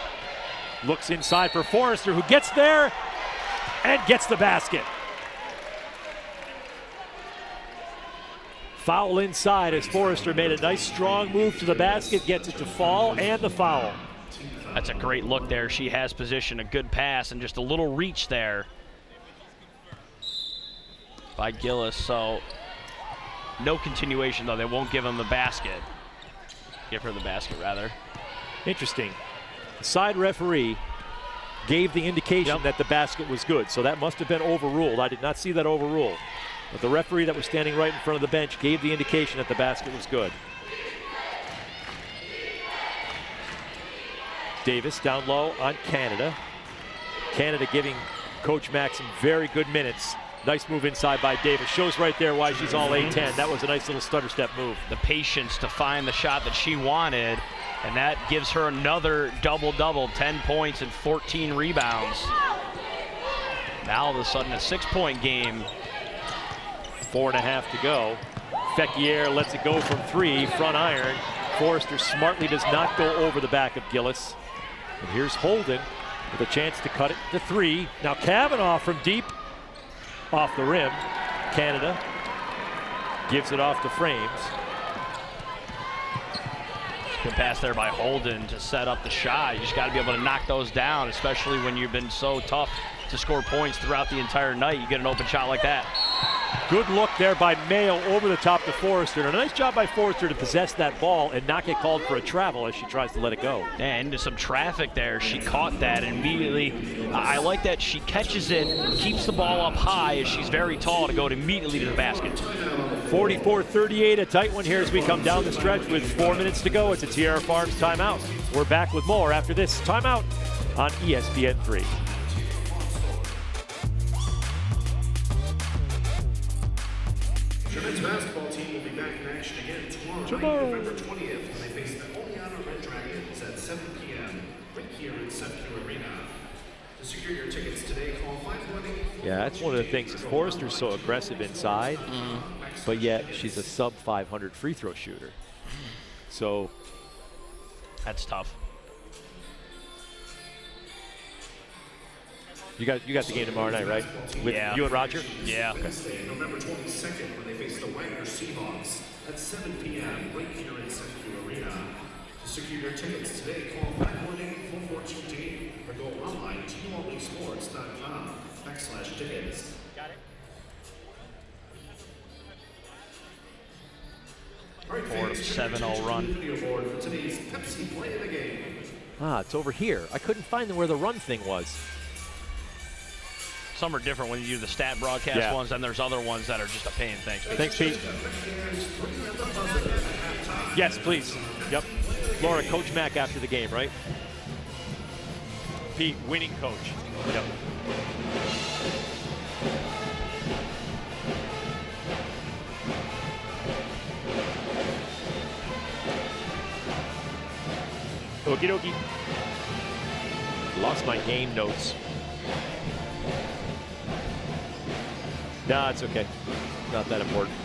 Looks inside for Forrester, who gets there and gets the basket. Foul inside as Forrester made a nice strong move to the basket, gets it to fall, and the foul. That's a great look there. She has position, a good pass, and just a little reach there by Gillis. So no continuation, though. They won't give him the basket. Give her the basket, rather. Interesting. The side referee gave the indication that the basket was good, so that must have been overruled. I did not see that overruled. But the referee that was standing right in front of the bench gave the indication that the basket was good. Davis down low on Canada. Canada giving Coach Mack some very good minutes. Nice move inside by Davis. Shows right there why she's all A10. That was a nice little stutter step move. The patience to find the shot that she wanted, and that gives her another double-double, 10 points and 14 rebounds. Now all of a sudden a 6-point game. 4.5 to go. Féquière lets it go from 3, front iron. Forrester smartly does not go over the back of Gillis. And here's Holden with a chance to cut it to 3. Now Kavanaugh from deep, off the rim. Canada gives it off to Frames. Good pass there by Holden to set up the shot. You just got to be able to knock those down, especially when you've been so tough to score points throughout the entire night. You get an open shot like that. Good look there by Mayo over the top to Forrester. And a nice job by Forrester to possess that ball and not get called for a travel as she tries to let it go. And into some traffic there. She caught that and immediately. I like that she catches it, keeps the ball up high as she's very tall to go immediately to the basket. 44-38, a tight one here as we come down the stretch with 4 minutes to go. It's a Tierra Farms timeout. We're back with more after this timeout on ESPN3. Your men's basketball team will be back in action again tomorrow night, November 20th, when they face the Oleana Red Dragons at 7 p.m. right here in Féquière Arena. To secure your tickets today, call 518. Yeah, that's one of the things. Forrester's so aggressive inside, but yet she's a sub 500 free throw shooter. So that's tough. You got the game tomorrow night, right? With you and Roger? Yeah. Wednesday, November 22nd, when they face the Wagner Seahawks at 7 p.m. right here in Féquière Arena. To secure your tickets today, call 518-4428 or go online to ualbanysports.com/tickets. Got it. Fordham 7-0 run. For today's Pepsi play of the game. It's over here. I couldn't find where the run thing was. Some are different when you do the stat broadcast ones, and there's other ones that are just a pain. Thanks, Pete. Yes, please. Yep. Laura, Coach Mack after the game, right? Pete, winning coach. Yep. Okie dokie. Lost my game notes. No, it's okay. Not that important.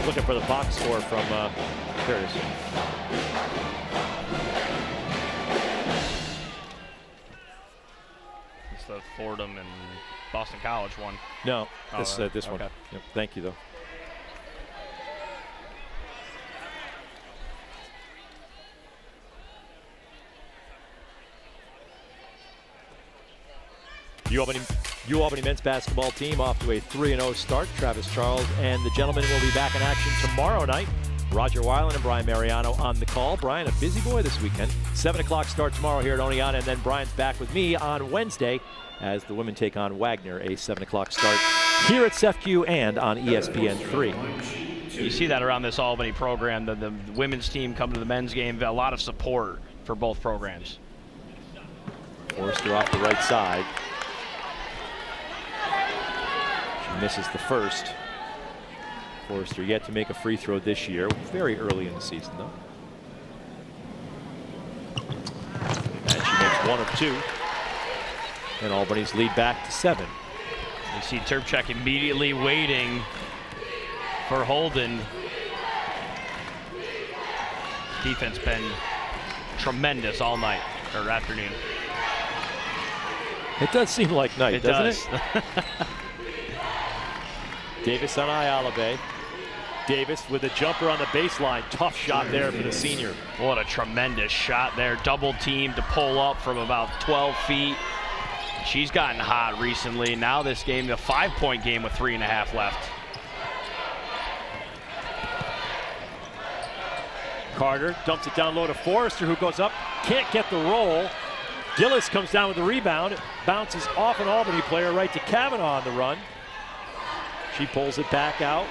Looking for the box score from, there it is. It's the Fordham and Boston College one. No, this okay. one. Yep, thank you, though. UAlbany men's basketball team off to a 3-0 start. Travis Charles and the gentlemen will be back in action tomorrow night. Roger Weiland and Brian Mariano on the call. Brian, a busy boy this weekend. 7 o'clock start tomorrow here at Oleana, and then Brian's back with me on Wednesday as the women take on Wagner, a 7 o'clock start here at CEFQ and on ESPN3. You see that around this Albany program. The women's team come to the men's game. A lot of support for both programs. Forrester off the right side. Misses the first. Forrester yet to make a free throw this year. Very early in the season, though. And she makes 1 of 2. And Albany's lead back to 7. You see Terpchak immediately waiting for Holden. Defense been tremendous all night, or afternoon. It does seem like night, doesn't it? It? Davis on Ayala Bay. Davis with a jumper on the baseline. Tough shot there for the senior. What a tremendous shot there. Double team to pull up from about 12 feet. She's gotten hot recently. Now this game, a 5-point game with 3.5 left. Carter dumps it down low to Forrester, who goes up, can't get the roll. Gillis comes down with the rebound. It bounces off an Albany player right to Kavanaugh on the run. She pulls it back out.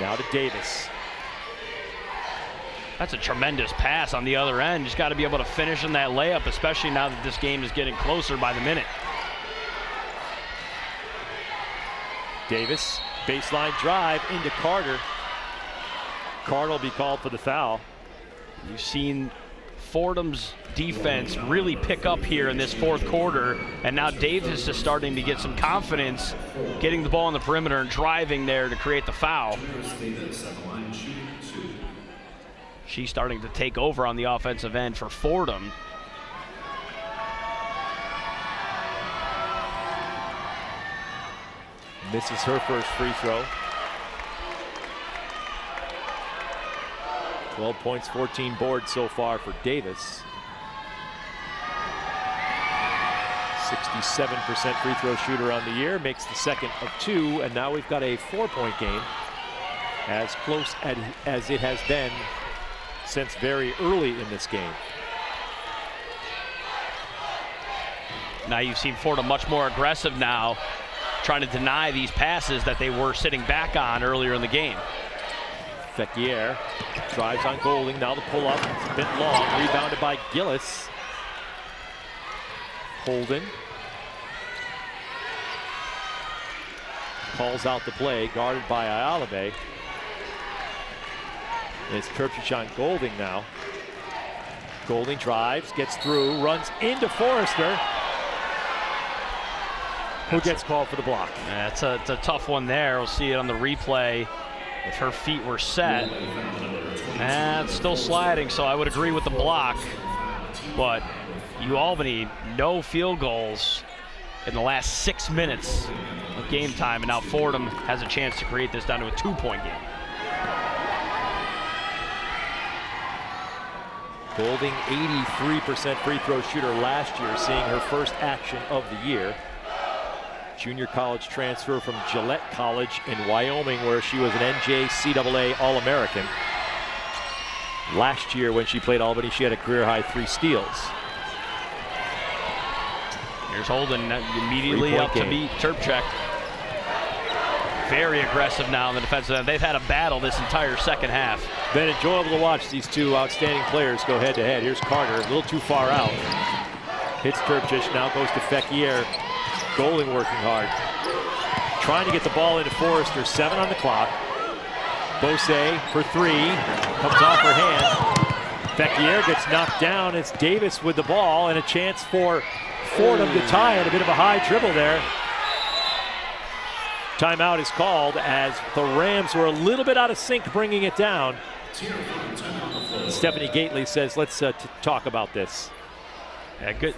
Now to Davis. That's a tremendous pass on the other end. Just got to be able to finish in that layup, especially now that this game is getting closer by the minute. Davis, baseline drive into Carter. Carter will be called for the foul. You've seen Fordham's defense really pick up here in this fourth quarter, and now Davis is starting to get some confidence getting the ball on the perimeter and driving there to create the foul. She's starting to take over on the offensive end for Fordham. Misses her first free throw. 12 points, 14 boards so far for Davis. 67% free throw shooter on the year, makes the second of 2, and now we've got a 4-point game, as close as it has been since very early in this game. Now you've seen Fordham much more aggressive now, trying to deny these passes that they were sitting back on earlier in the game. Féquière drives on Golding, now the pull up, it's a bit long, rebounded by Gillis. Holden calls out the play, guarded by Ayalave. It's Kirchich on Golding now. Golding drives, gets through, runs into Forrester, who gets called for the block. Yeah, it's a tough one there. We'll see it on the replay. If her feet were set, it's still sliding, so I would agree with the block. But Albany, no field goals in the last 6 minutes of game time, and now Fordham has a chance to create this down to a 2-point game. Golding, 83% free throw shooter last year, seeing her first action of the year. Junior college transfer from Gillette College in Wyoming, where she was an NJCAA All-American. Last year when she played Albany, she had a career-high 3 steals. Here's Holden immediately up to beat Terpchek. Very aggressive now in the defensive end. They've had a battle this entire second half. Been enjoyable to watch these two outstanding players go head-to-head. Here's Carter, a little too far out. Hits Terpchik, now goes to Féquière. Golding working hard. Trying to get the ball into Forrester, 7 on the clock. Bose for 3, comes off her hand. Féquière gets knocked down. It's Davis with the ball and a chance for Fordham to tie it. A bit of a high dribble there. Timeout is called as the Rams were a little bit out of sync bringing it down. Stephanie Gately says, let's talk about this. Yeah, good.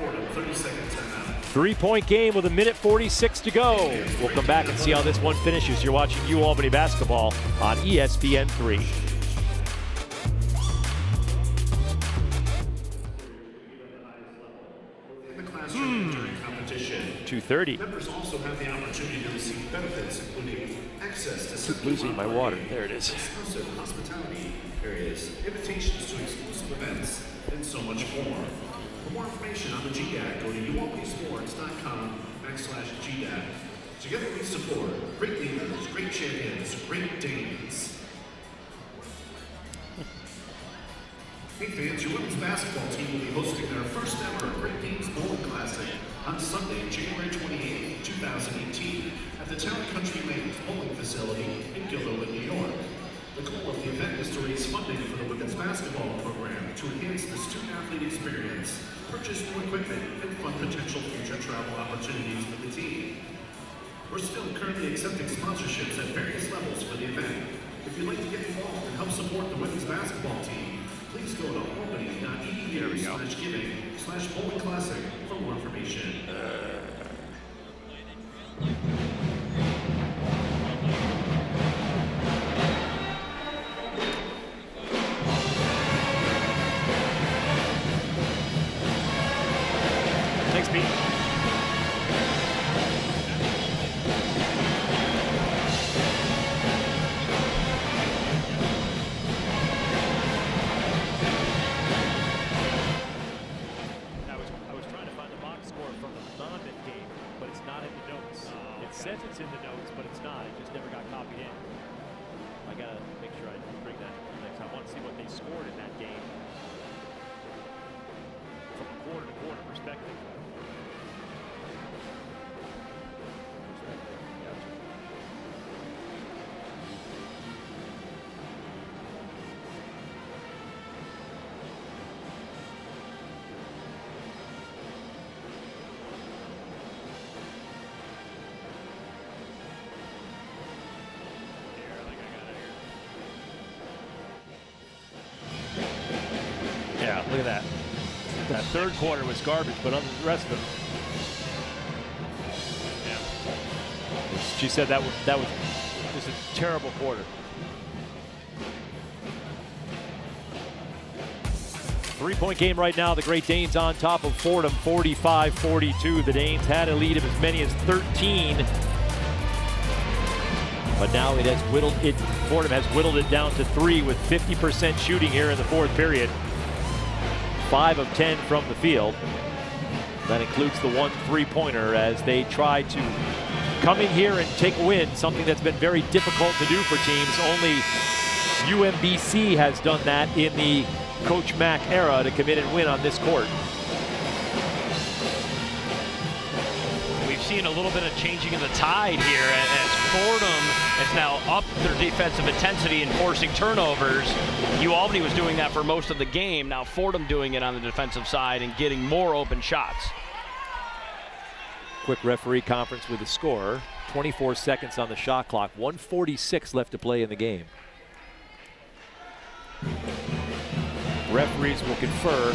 3-point game with 1:46 to go. We'll come back and see how this one finishes. You're watching UAlbany basketball on ESPN3. 2:30. Members also have the opportunity to receive benefits, including access to Keep losing my water. There it is. exclusive hospitality areas, invitations to exclusive events, and so much more. For more information on the GDAC, go to ualbanysports.com/GDAC. Together we support great leaders, great champions, great Danes. Hey fans, your women's basketball team will be hosting their first ever Great Danes Bowling Classic on Sunday, January 28, 2018, at the Town Country Lanes Bowling Facility in Gilderland, New York. The goal of the event is to raise funding for the women's basketball program to enhance the student-athlete experience, purchase new equipment, and fund potential future travel opportunities for the team. We're still currently accepting sponsorships at various levels for the event. If you'd like to get involved and help support the women's basketball team, please go to albany.edu/giving/bowling classic for more information. Thanks, Pete. I was trying to find the box score from the Monmouth game, but it's not in the notes. It says it's in the notes, but it's not. It just never got copied in. I gotta make sure I bring that next. I want to see what they scored in that game from a quarter-to-quarter perspective. Yeah, look at that. That third quarter was garbage, but other than the rest of it. Yeah. She said that was just a terrible quarter. Three-point game right now. The Great Danes on top of Fordham, 45-42. The Danes had a lead of as many as 13. But now it has Fordham has whittled it down to 3 with 50% shooting here in the fourth period. 5 of 10 from the field. That includes the 1 3-pointer as they try to come in here and take a win, something that's been very difficult to do for teams. Only UMBC has done that in the Coach Mack era, to come in and win on this court. We've seen a little bit of changing of the tide here as Fordham has now upped their defensive intensity and forcing turnovers. Albany was doing that for most of the game. Now Fordham doing it on the defensive side and getting more open shots. Quick referee conference with the score. 24 seconds on the shot clock. 1:46 left to play in the game. Referees will confer.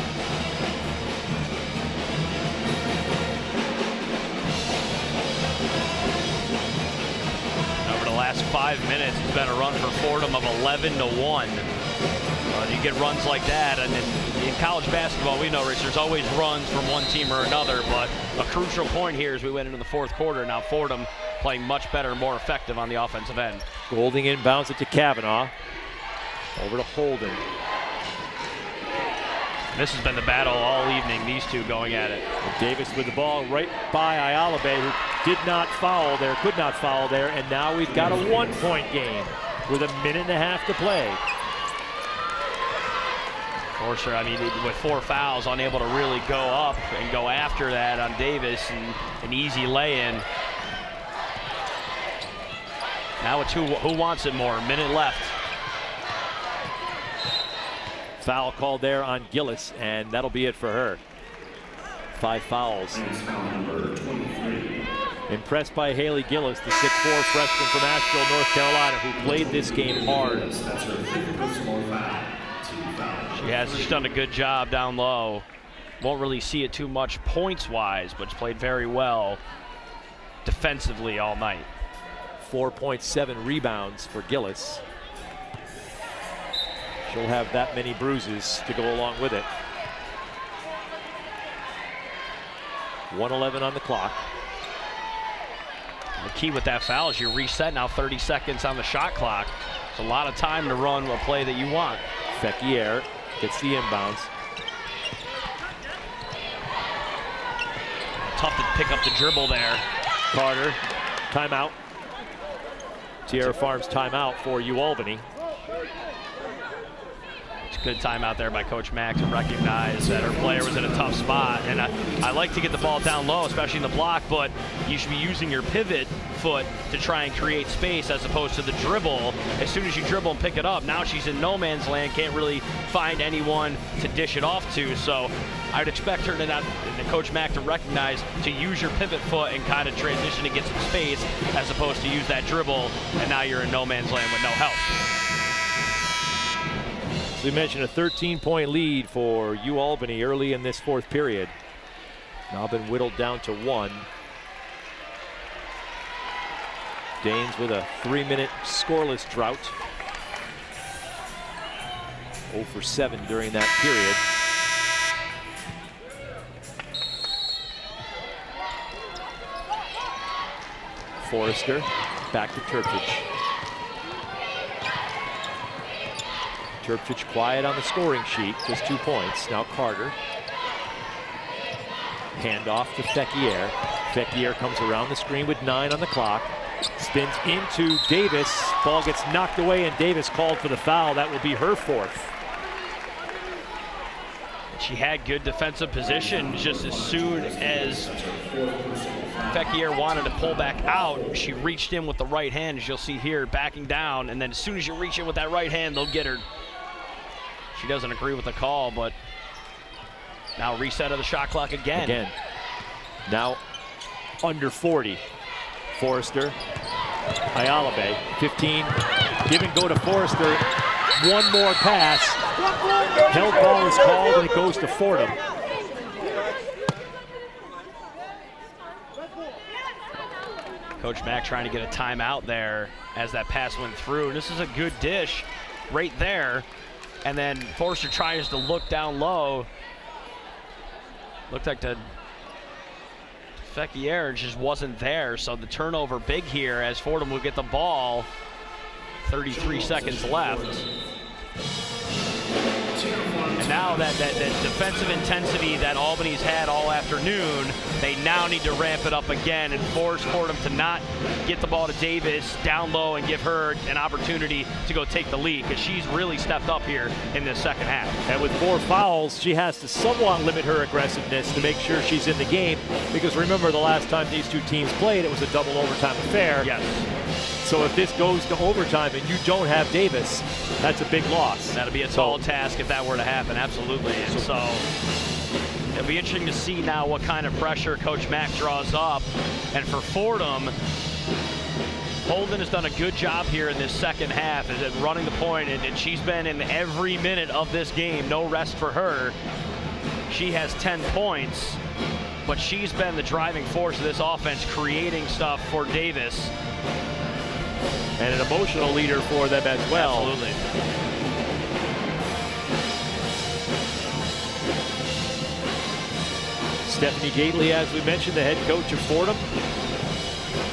Over the last 5 minutes, it's been a run for Fordham of 11-1. You get runs like that, and in college basketball, we know, Rich, there's always runs from one team or another, but a crucial point here as we went into the fourth quarter. Now Fordham playing much better, more effective on the offensive end. Golding inbounds it to Kavanaugh. Over to Holden. This has been the battle all evening, these two going at it. Davis with the ball right by Ayalabe, who did not foul there, could not foul there, and now we've got a 1-point game with 1.5 minutes to play. Forcer, I mean, with 4 fouls, unable to really go up and go after that on Davis, and an easy lay-in. Now it's who wants it more. A minute left. Foul called there on Gillis, and that'll be it for her. 5 fouls. Impressed by Haley Gillis, the 6'4" freshman from Asheville, North Carolina, who played this game hard. She's done a good job down low. Won't really see it too much points-wise, but played very well defensively all night. 4.7 rebounds for Gillis. She'll have that many bruises to go along with it. 1:11 on the clock. The key with that foul is you reset now 30 seconds on the shot clock. It's a lot of time to run a play that you want. Féquière gets the inbounds. Tough to pick up the dribble there. Carter, timeout. Tierra Farms timeout for UAlbany. Good timeout there by Coach Mack to recognize that her player was in a tough spot. And I like to get the ball down low, especially in the block, but you should be using your pivot foot to try and create space as opposed to the dribble. As soon as you dribble and pick it up, now she's in no man's land, can't really find anyone to dish it off to. So I'd expect her to Coach Mack to recognize to use your pivot foot and kind of transition to get some space as opposed to use that dribble, and now you're in no man's land with no help. We mentioned a 13-point lead for UAlbany early in this fourth period. Now been whittled down to 1. Danes with a 3-minute scoreless drought. 0 for 7 during that period. Forrester, back to Turpich. Turpich quiet on the scoring sheet, just 2 points. Now Carter. Handoff to Féquière. Féquière comes around the screen with 9 on the clock. Spins into Davis. Ball gets knocked away, and Davis called for the foul. That will be her 4th. She had good defensive position. Just as soon as Féquière wanted to pull back out, she reached in with the right hand, as you'll see here, backing down. And then as soon as you reach in with that right hand, they'll get her. She doesn't agree with the call, but now reset of the shot clock again. Now under 40. Forrester, Ayalabe, 15. Give and go to Forrester. One more pass. Held ball is called, and it goes to Fordham. Coach Mack trying to get a timeout there as that pass went through. This is a good dish right there. And then Forrester tries to look down low. Looked like the Féquière just wasn't there, so the turnover big here as Fordham will get the ball. 33 seconds left. And now that defensive intensity that Albany's had all afternoon, they now need to ramp it up again and force Fordham to not get the ball to Davis down low and give her an opportunity to go take the lead, because she's really stepped up here in this second half. And with 4 fouls, she has to somewhat limit her aggressiveness to make sure she's in the game, because remember, the last time these two teams played, it was a double overtime affair. Yes. So if this goes to overtime and you don't have Davis, that's a big loss. That'll be a tall task if that were to happen, absolutely. And so it'll be interesting to see now what kind of pressure Coach Mack draws up. And for Fordham, Holden has done a good job here in this second half at running the point, and she's been in every minute of this game. No rest for her. She has 10 points, but she's been the driving force of this offense, creating stuff for Davis. And an emotional leader for them as well. Absolutely. Stephanie Gately, as we mentioned, the head coach of Fordham,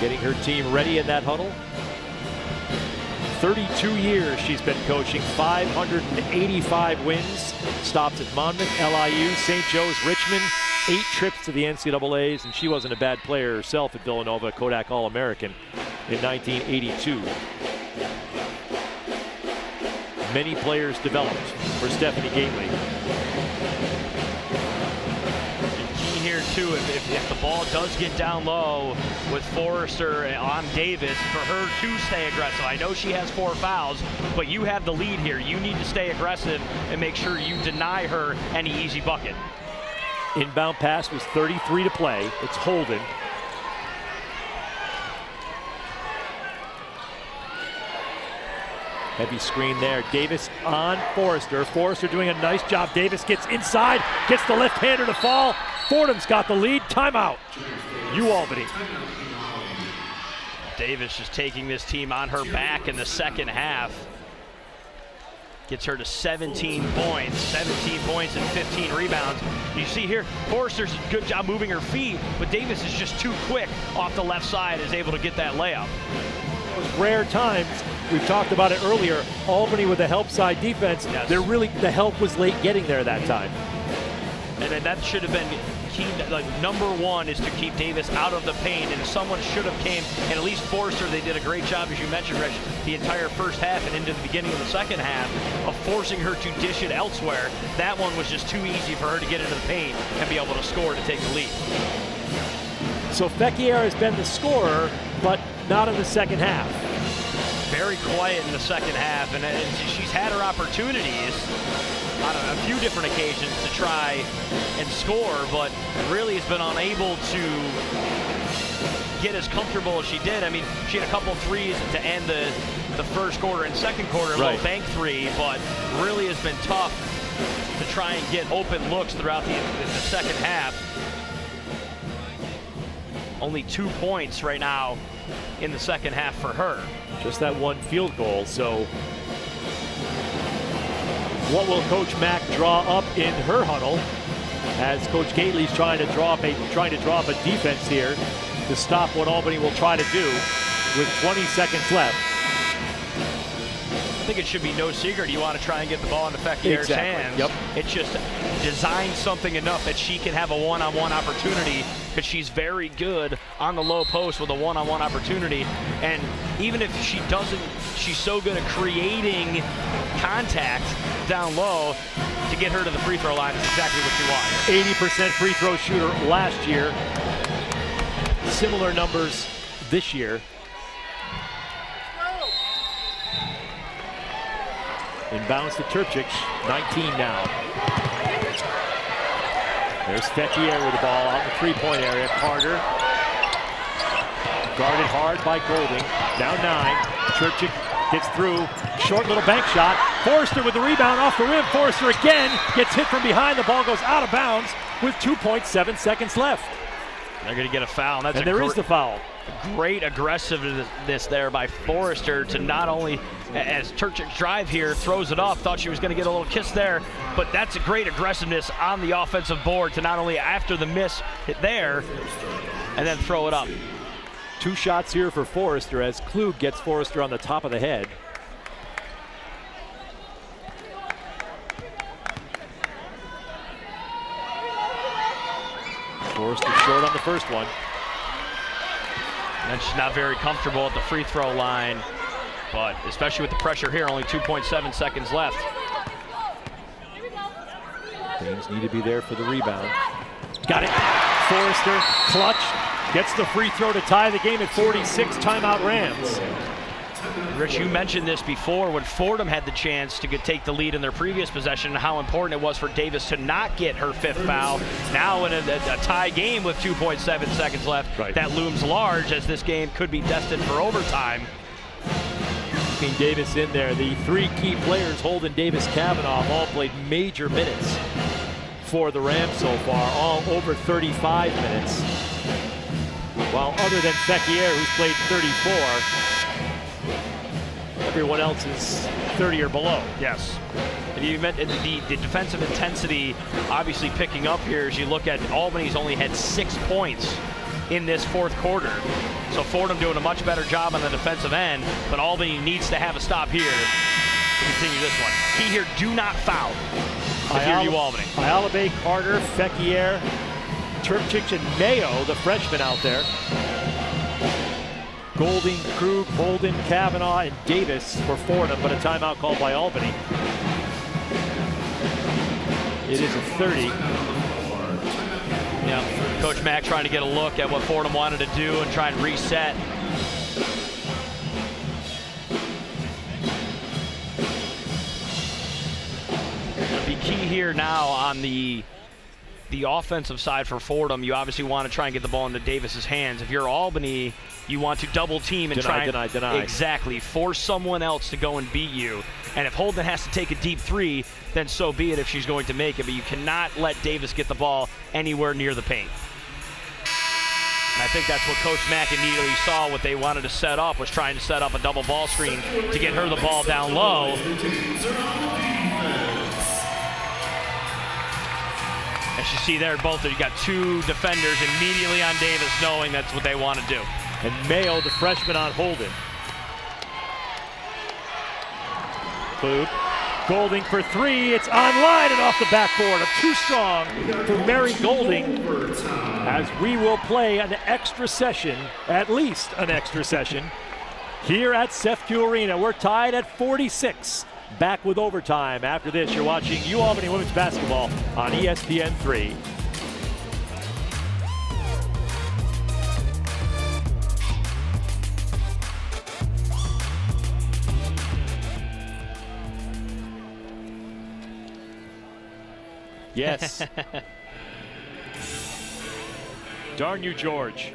getting her team ready in that huddle. 32 years she's been coaching, 585 wins. Stops at Monmouth, LIU, St. Joe's, Richmond, 8 trips to the NCAAs, and she wasn't a bad player herself at Villanova, Kodak All-American in 1982. Many players developed for Stephanie Gately. Key here too, if the ball does get down low with Forrester on Davis, for her to stay aggressive. I know she has 4 fouls, but you have the lead here. You need to stay aggressive and make sure you deny her any easy bucket. Inbound pass was 33 to play. It's Holden. Heavy screen there. Davis on Forrester. Forrester doing a nice job. Davis gets inside, gets the left-hander to fall. Fordham's got the lead. Timeout. UAlbany. Davis just taking this team on her back in the second half. Gets her to 17 points and 15 rebounds. You see here, Forrester's a good job moving her feet, but Davis is just too quick off the left side, is able to get that layup. Those rare times, we've talked about it earlier, Albany with the help side defense, yes. The help was late getting there that time. And that should have been key. Like, number one is to keep Davis out of the paint, and someone should have came and at least forced her. They did a great job, as you mentioned, Rich, the entire first half and into the beginning of the second half of forcing her to dish it elsewhere. That one was just too easy for her to get into the paint and be able to score to take the lead. So Féquière has been the scorer, but not in the second half. Very quiet in the second half, and she's had her opportunities on a few different occasions to try and score, but really has been unable to get as comfortable as she did. I mean, she had a couple threes to end the first quarter and second quarter, a little bank three, but really has been tough to try and get open looks throughout the second half. Only 2 points right now in the second half for her. Just that one field goal. So what will Coach Mack draw up in her huddle as Coach Gately's trying to draw up a defense here? to stop what Albany will try to do with 20 seconds left. I think it should be no secret you want to try and get the ball into Féquière's hands. Yep. It's just design something enough that she can have a one-on-one opportunity, because she's very good on the low post with a one-on-one opportunity. And even if she doesn't, she's so good at creating contact down low to get her to the free throw line is exactly what you want. 80% free throw shooter last year. Similar numbers this year. Inbounds to Turchik, 19 now. There's Féquière with the ball out in the three-point area. Carter guarded hard by Golding. Down 9. Turchik gets through. Short little bank shot. Forrester with the rebound off the rim. Forrester again gets hit from behind. The ball goes out of bounds with 2.7 seconds left. They're going to get a foul. And there is the foul. Great aggressiveness there by Forrester to not only, as Turchik's drive here, throws it off, thought she was going to get a little kiss there, but that's a great aggressiveness on the offensive board to not only after the miss hit there and then throw it up. 2 shots here for Forrester as Klug gets Forrester on the top of the head. Forrester short on the first one. And she's not very comfortable at the free throw line, but especially with the pressure here, only 2.7 seconds left. Danes need to be there for the rebound. Got it. Forrester, clutch, gets the free throw to tie the game at 46. Timeout Rams. Rich, you mentioned this before when Fordham had the chance to take the lead in their previous possession, how important it was for Davis to not get her 5th foul. Now in a tie game with 2.7 seconds left, that looms large as this game could be destined for overtime. Keeping Davis in there. The 3 key players, Holden, Davis, Kavanaugh, all played major minutes for the Rams so far, all over 35 minutes. While other than Féquière, who's played 34, everyone else is 30 or below. Yes. And you meant the defensive intensity obviously picking up here as you look at Albany's only had 6 points in this 4th quarter. So Fordham doing a much better job on the defensive end, but Albany needs to have a stop here to continue this one. Key here, do not foul if you're U Albany. Ayala, Carter, Féquière, Turchik, and Mayo, the freshman out there. Golding, Krug, Holden, Kavanaugh, and Davis for Fordham, but a timeout called by Albany. It is a 30. Yeah, Coach Mack trying to get a look at what Fordham wanted to do and try and reset. It'll be key here now on the offensive side for Fordham. You obviously want to try and get the ball into Davis's hands. If you're Albany, you want to double team and deny. Exactly, force someone else to go and beat you. And if Holden has to take a deep 3, then so be it if she's going to make it. But you cannot let Davis get the ball anywhere near the paint. And I think that's what Coach Mack immediately saw. What they wanted to set up was trying to set up a double ball screen to get her the ball down low. As you see there, both of you got 2 defenders immediately on Davis, knowing that's what they want to do. And Mayo, the freshman, on Holden. Klug, Golding for 3. It's online and off the backboard. Too strong for Mary Golding. As we will play an extra session, at least an extra session, here at Féquière Arena. We're tied at 46. Back with overtime. After this, you're watching U Albany Women's Basketball on ESPN 3. Yes. Darn you, George.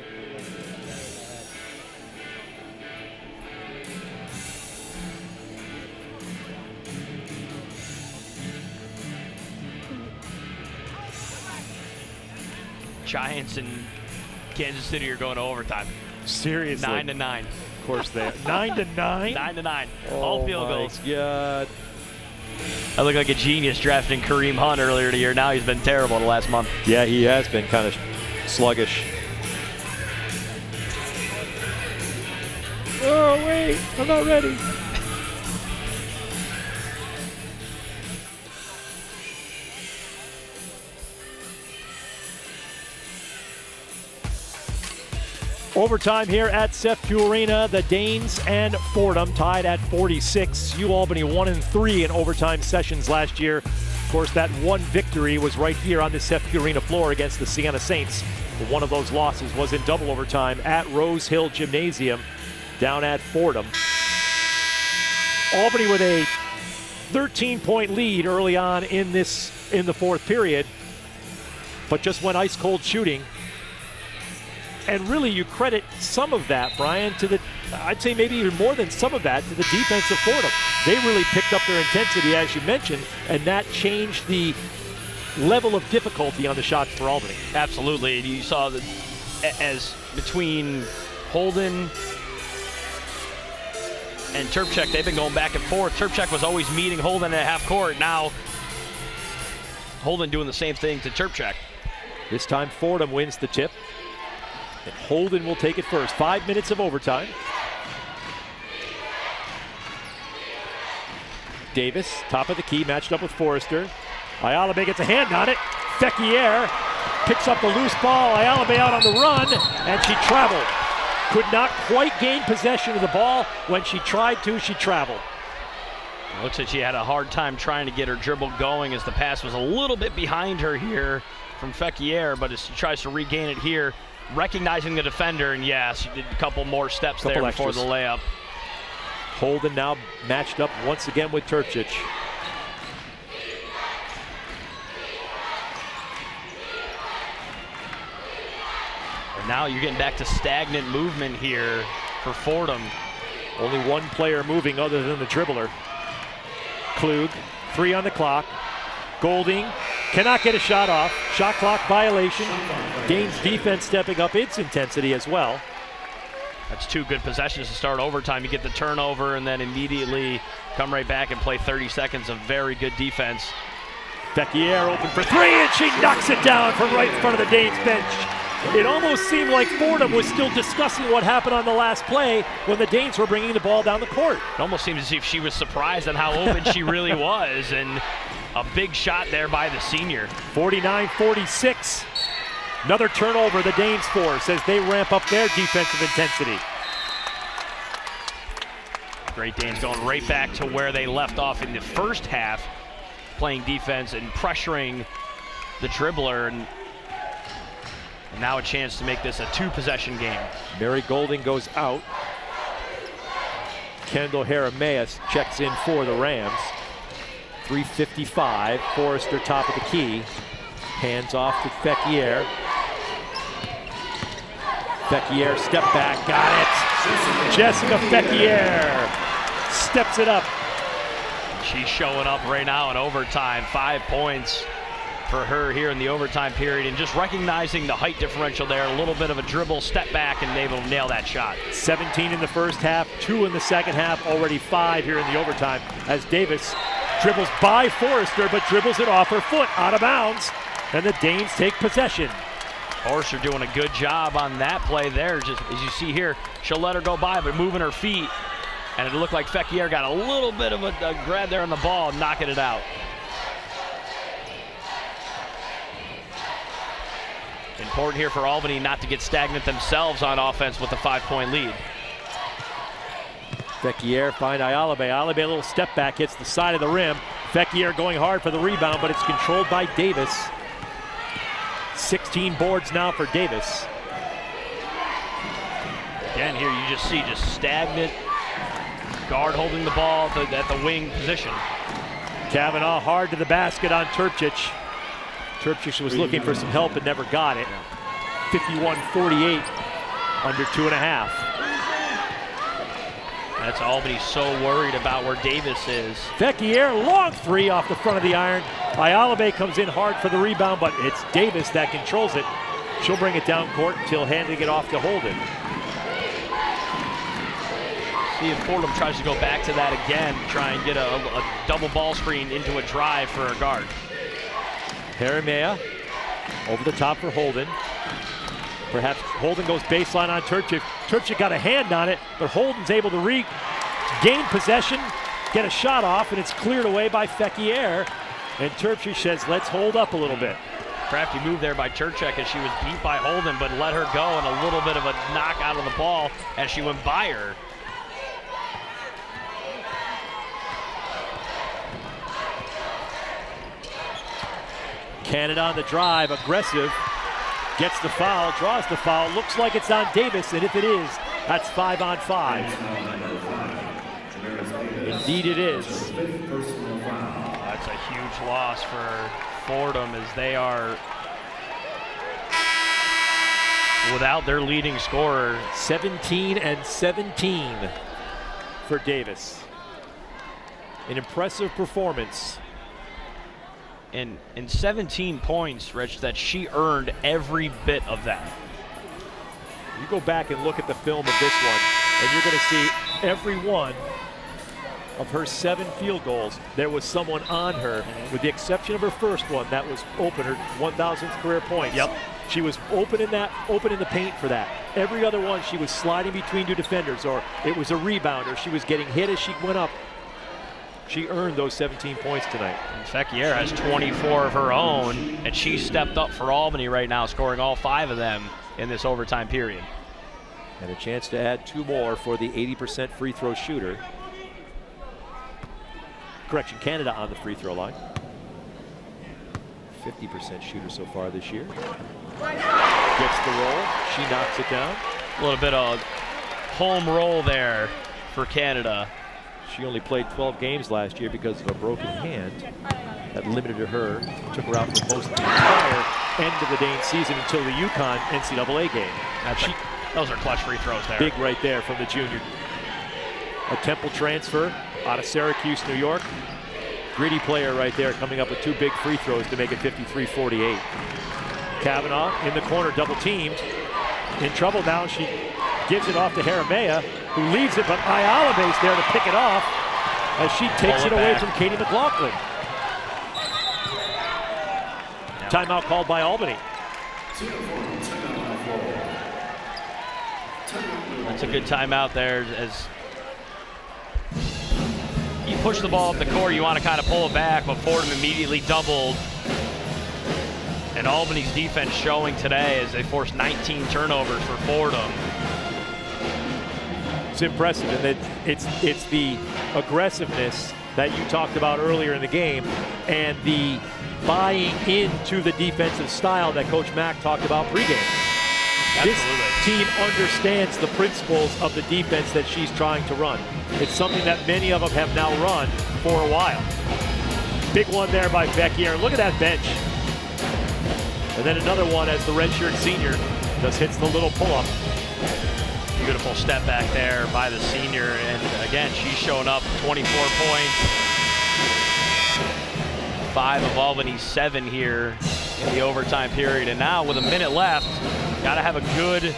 Giants and Kansas City are going to overtime. Seriously. 9-9. Of course they are. 9-9? 9-9. All field goals. God. I look like a genius drafting Kareem Hunt earlier in the year. Now he's been terrible the last month. Yeah, he has been kind of sluggish. Oh, wait, I'm not ready. Overtime here at Féquière Arena. The Danes and Fordham tied at 46. UAlbany 1-3 in overtime sessions last year. Of course, that one victory was right here on the Féquière Arena floor against the Siena Saints. But one of those losses was in double overtime at Rose Hill Gymnasium down at Fordham. Albany with a 13-point lead early on in the fourth period, but just went ice cold shooting. And really, you credit some of that, Brian, to I'd say maybe even more than some of that, to the defense of Fordham. They really picked up their intensity, as you mentioned, and that changed the level of difficulty on the shots for Albany. Absolutely. You saw that as between Holden and Turpchak, they've been going back and forth. Turpchak was always meeting Holden at half court. Now, Holden doing the same thing to Turpchak. This time, Fordham wins the tip. And Holden will take it first. 5 minutes of overtime. Davis, top of the key, matched up with Forrester. Ayalabe gets a hand on it. Féquière picks up the loose ball. Ayalabe out on the run, and she traveled. Could not quite gain possession of the ball. When she tried to, she traveled. It looks like she had a hard time trying to get her dribble going as the pass was a little bit behind her here from Féquière, but as she tries to regain it here, recognizing the defender, and yes, she did a couple more steps there before the layup. Holden now matched up once again with Turpchak. And now you're getting back to stagnant movement here for Fordham. Only one player moving other than the dribbler. Klug, 3 on the clock. Golding cannot get a shot off. Shot clock violation. Danes defense stepping up its intensity as well. That's 2 good possessions to start overtime. You get the turnover and then immediately come right back and play 30 seconds of very good defense. Féquière open for 3, and she knocks it down from right in front of the Danes bench. It almost seemed like Fordham was still discussing what happened on the last play when the Danes were bringing the ball down the court. It almost seemed as if she was surprised on how open she really was, and a big shot there by the senior. 49-46. Another turnover the Danes force as they ramp up their defensive intensity. Great Danes going right back to where they left off in the first half, playing defense and pressuring the dribbler, and now a chance to make this a 2-possession game. Mary Golding goes out. Kendall Jeremias checks in for the Rams. 3:55, Forrester top of the key. Hands off to Féquière. Féquière step back, got it. Jessica Féquière steps it up. She's showing up right now in overtime. 5 points for her here in the overtime period, and just recognizing the height differential there, a little bit of a dribble, step back, and able to nail that shot. 17 in the first half, 2 in the second half, already 5 here in the overtime as Davis dribbles by Forrester, but dribbles it off her foot, out of bounds, and the Danes take possession. Forrester doing a good job on that play there. Just as you see here, she'll let her go by, but moving her feet, and it looked like Féquière got a little bit of a grab there on the ball, knocking it out. Important here for Albany not to get stagnant themselves on offense with a 5-point lead. Féquière find Ayalabe. Ayalabe a little step back, hits the side of the rim. Féquière going hard for the rebound, but it's controlled by Davis. 16 boards now for Davis. Again, here you just see stagnant guard holding the ball at the wing position. Kavanaugh hard to the basket on Turpchak. Turpchak was looking for some help and never got it. 51-48, under 2.5. That's Albany so worried about where Davis is. Féquière, long 3 off the front of the iron. Ayalabe comes in hard for the rebound, but it's Davis that controls it. She'll bring it down court until handing it off to Holden. See if Fordham tries to go back to that again, try and get a double ball screen into a drive for a guard. Jeremiah over the top for Holden. Perhaps Holden goes baseline on Turchik. Turchik got a hand on it, but Holden's able to regain possession, get a shot off, and it's cleared away by Féquière. And Turchik says, let's hold up a little bit. Crafty move there by Turchik as she was beat by Holden, but let her go, and a little bit of a knockout on the ball as she went by her. Canada on the drive, aggressive, gets the foul, draws the foul, looks like it's on Davis, and if it is, that's 5 on 5. Indeed it is. That's a huge loss for Fordham as they are without their leading scorer. 17 and 17 for Davis. An impressive performance. In 17 points, Rich, that she earned every bit of that. You go back and look at the film of this one, and you're going to see every one of her 7 field goals, there was someone on her, with the exception of her first one, that was open, her 1,000th career points. Yep. She was open in the paint for that. Every other one, she was sliding between 2 defenders, or it was a rebound, or she was getting hit as she went up. She earned those 17 points tonight. And Féquière has 24 of her own, and she stepped up for Albany right now, scoring all 5 of them in this overtime period. And a chance to add 2 more for the 80% free throw shooter. Correction, Canada on the free throw line. 50% shooter so far this year. Gets the roll, she knocks it down. A little bit of home roll there for Canada. She only played 12 games last year because of a broken hand that limited her, took her out for most of the entire end of the Dane season until the UConn NCAA game. Those are clutch free throws there. Big right there from the junior. A Temple transfer out of Syracuse, New York. Gritty player right there, coming up with 2 big free throws to make it 53-48. Kavanaugh in the corner, double teamed. In trouble now, she gives it off to Rbds, who leaves it, but Ayala's there to pick it off as she takes it away from Katie McLaughlin. Timeout called by Albany. That's a good timeout there. As you push the ball up the court, you want to kind of pull it back, but Fordham immediately doubled. And Albany's defense showing today as they forced 19 turnovers for Fordham. It's impressive, and it's the aggressiveness that you talked about earlier in the game and the buying into the defensive style that Coach Mack talked about pregame. Absolutely. This team understands the principles of the defense that she's trying to run. It's something that many of them have now run for a while. Big one there by Féquière. Look at that bench. And then another one as the redshirt senior just hits the little pull-up. Beautiful step back there by the senior, and again, she's showing up 24 points. 5 of Albany's 7 here in the overtime period, and now with a minute left, got to have a good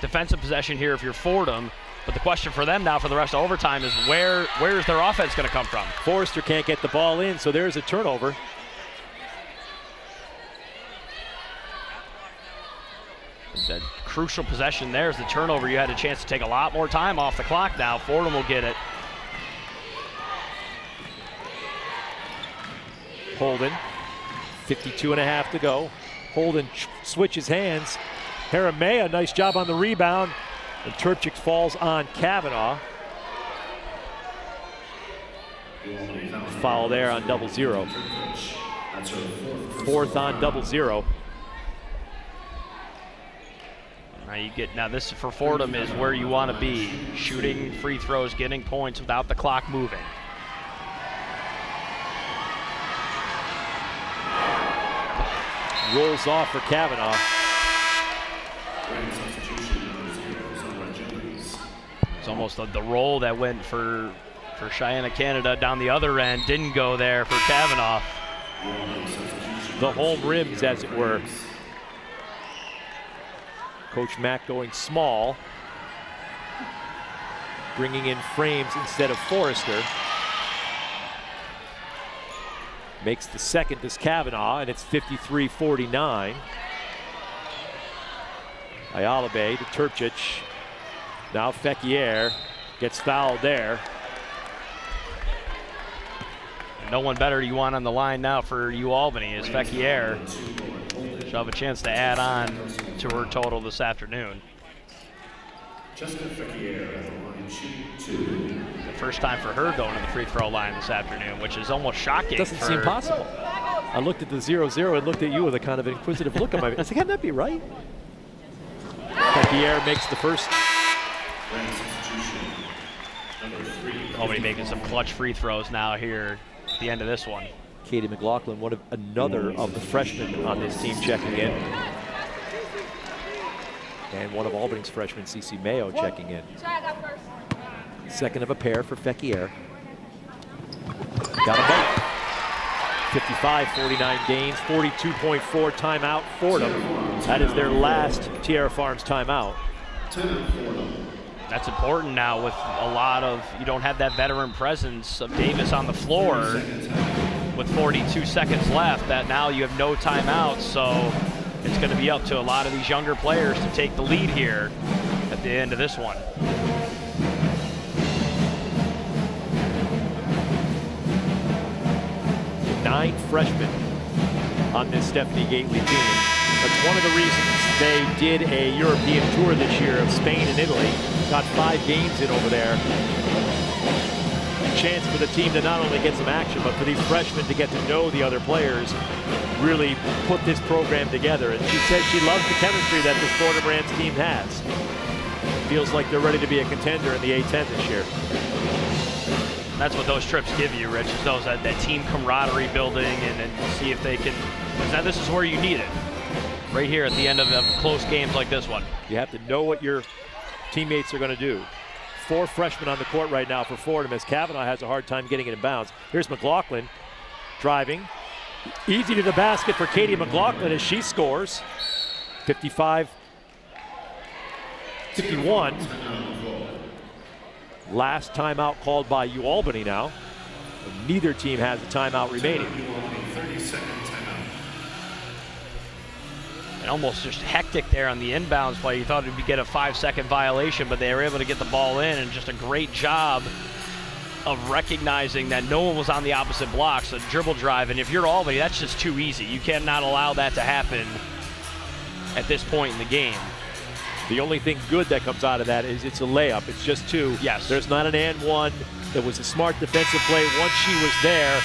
defensive possession here if you're Fordham. But the question for them now for the rest of overtime is where is their offense going to come from? Forrester can't get the ball in, so there's a turnover. That crucial possession there is the turnover. You had a chance to take a lot more time off the clock now. Fordham will get it. Holden, 52.5 to go. Holden switches hands. Rbds, nice job on the rebound. And Turchik falls on Kavanaugh. Foul there on 0-0. 4th on 0-0. Now this for Fordham is where you want to be. Shooting free throws, getting points without the clock moving. Rolls off for Kavanaugh. It's almost the roll that went for Cheyenne Canada down the other end. Didn't go there for Kavanaugh. The home rims, as it were. Coach Mack going small, bringing in Frames instead of Forrester. Makes the second this Kavanaugh, and it's 53-49. Ayalabe to Turpcic. Now Féquière gets fouled there. And no one better you want on the line now for UAlbany is Féquière. She'll have a chance to add on to her total this afternoon. Jessica Féquière at the line, shooting 2. The first time for her going to the free throw line this afternoon, which is almost shocking. Doesn't seem possible. I looked at the 0-0 and looked at you with a kind of inquisitive look on my face. I was like, can that be right? Féquière makes the first. Albany making some clutch free throws now here at the end of this one. Katie McLaughlin, another of the freshmen on this team, checking in. And one of Albany's freshmen, Cece Mayo, checking in. Second of a pair for Féquière. Got a bump. 55-49 gains, 42.4 timeout, Fordham. That is their last Tierra Farms timeout. That's important now with a lot of, you don't have that veteran presence of Davis on the floor with 42 seconds left, that now you have no timeouts, so it's going to be up to a lot of these younger players to take the lead here at the end of this one. Nine freshmen on this Stephanie Gately team. That's one of the reasons they did a European tour this year of Spain and Italy. Got 5 games in over there. Chance for the team to not only get some action, but for these freshmen to get to know the other players, really put this program together. And she says she loves the chemistry that this Fordham Rams team has. Feels like they're ready to be a contender in the A10 this year. That's what those trips give you, Rich, is those that team camaraderie building and see if they can. Now this is where you need it, right here at the end of close games like this one. You have to know what your teammates are going to do. 4 freshmen on the court right now for Fordham as Kavanaugh has a hard time getting it in bounds. Here's McLaughlin driving. Easy to the basket for Katie McLaughlin as she scores. 55-51. Last timeout called by UAlbany now. Neither team has a timeout remaining. And almost just hectic there on the inbounds play. You thought it'd get a 5-second violation, but they were able to get the ball in, and just a great job of recognizing that no one was on the opposite block. So dribble drive, and if you're Albany, that's just too easy. You cannot allow that to happen at this point in the game. The only thing good that comes out of that is it's a layup. It's just 2. Yes. There's not an and one. It was a smart defensive play once she was there.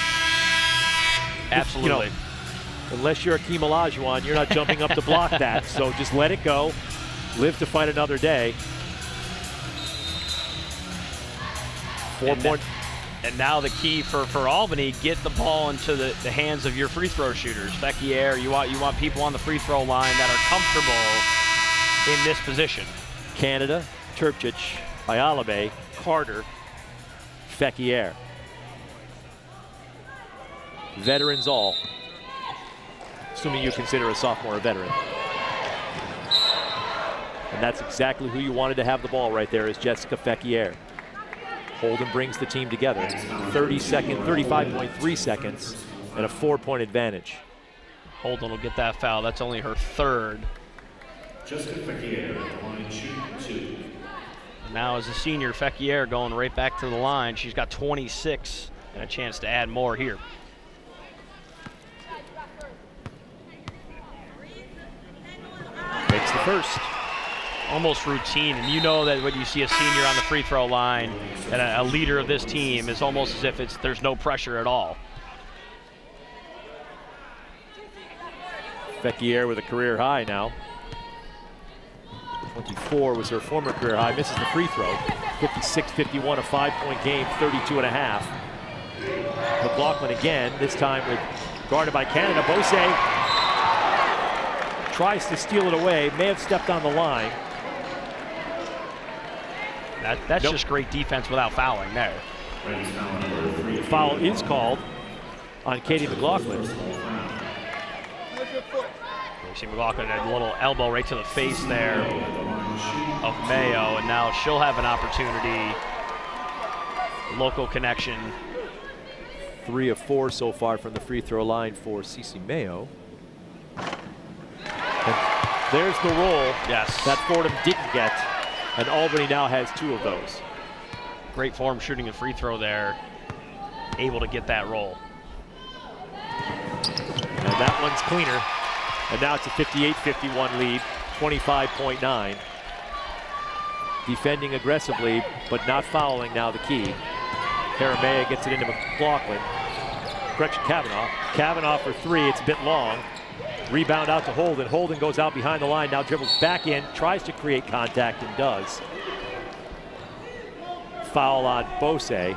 Absolutely. You know, unless you're Akeem Olajuwon, you're not jumping up to block that. So just let it go. Live to fight another day. 4 point. And now the key for Albany, get the ball into the hands of your free throw shooters. Féquière, you want people on the free throw line that are comfortable in this position. Canada, Turpcic, Ayalabe, Carter, Féquière. Veterans all. Assuming you consider a sophomore a veteran. And that's exactly who you wanted to have the ball right there, is Jessica Féquière. Holden brings the team together. 35.3 seconds and a 4-point advantage. Holden will get that foul. That's only her 3rd. Jessica Féquière at the line, shooting 2. Now as a senior, Féquière going right back to the line. She's got 26 and a chance to add more here. Makes the first. Almost routine, and you know that when you see a senior on the free throw line and a leader of this team, it's almost as if there's no pressure at all. Féquière with a career high now. 24 was her former career high. Misses the free throw. 56-51, a 5-point game, 32.5. McLaughlin again, this time guarded by Canada. Bose tries to steal it away, may have stepped on the line. That's just great defense without fouling there. The foul is called on Katie McLaughlin. You see McLaughlin had a little elbow right to the face there of Mayo, and now she'll have an opportunity. Local connection. 3 of 4 so far from the free throw line for Cece Mayo. And There's the roll Yes. that Fordham didn't get, and Albany now has 2 of those. Great form shooting a free throw there. Able to get that roll. And that one's cleaner. And now it's a 58-51 lead, 25.9. Defending aggressively, but not fouling now the key. Haramea gets it into McLaughlin. Correction, Kavanaugh. Kavanaugh for 3, it's a bit long. Rebound out to Holden. Holden goes out behind the line, now dribbles back in, tries to create contact and does. Foul on Bose. 13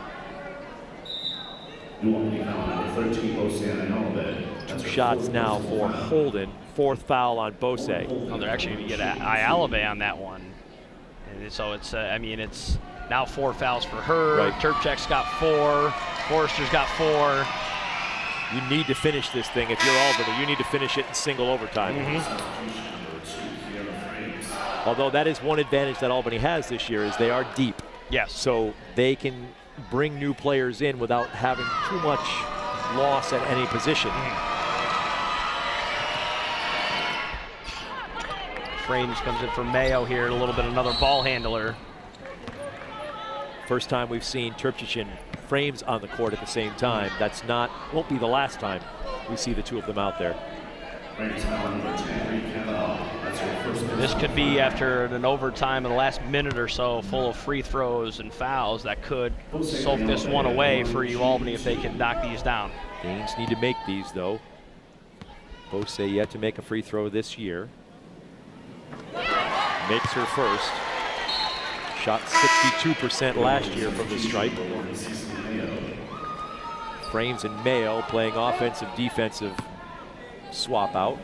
Bose on Alabed. 2 shots now for Holden. 4th foul on Bose. Oh, they're actually going to get Ayalabe on that one. And so it's, I mean, it's now 4 fouls for her. Right. Turpchak's got 4. Forrester's got 4. You need to finish this thing. If you're Albany, you need to finish it in single overtime. Although that is one advantage that Albany has this year is they are deep. Yes. So they can bring new players in without having too much loss at any position. Frames comes in for Mayo here, a little bit another ball handler. First time we've seen Turpchak and Frames on the court at the same time. That's not, won't be the last time we see the 2 of them out there. This could be after an overtime in the last minute or so full of free throws and fouls that could soak this one away for you Albany if they can knock these down. Danes need to make these though. Bose yet to make a free throw this year. Makes her first. Shot 62% last year from the stripe. Frames and Mayo playing offensive defensive swap out.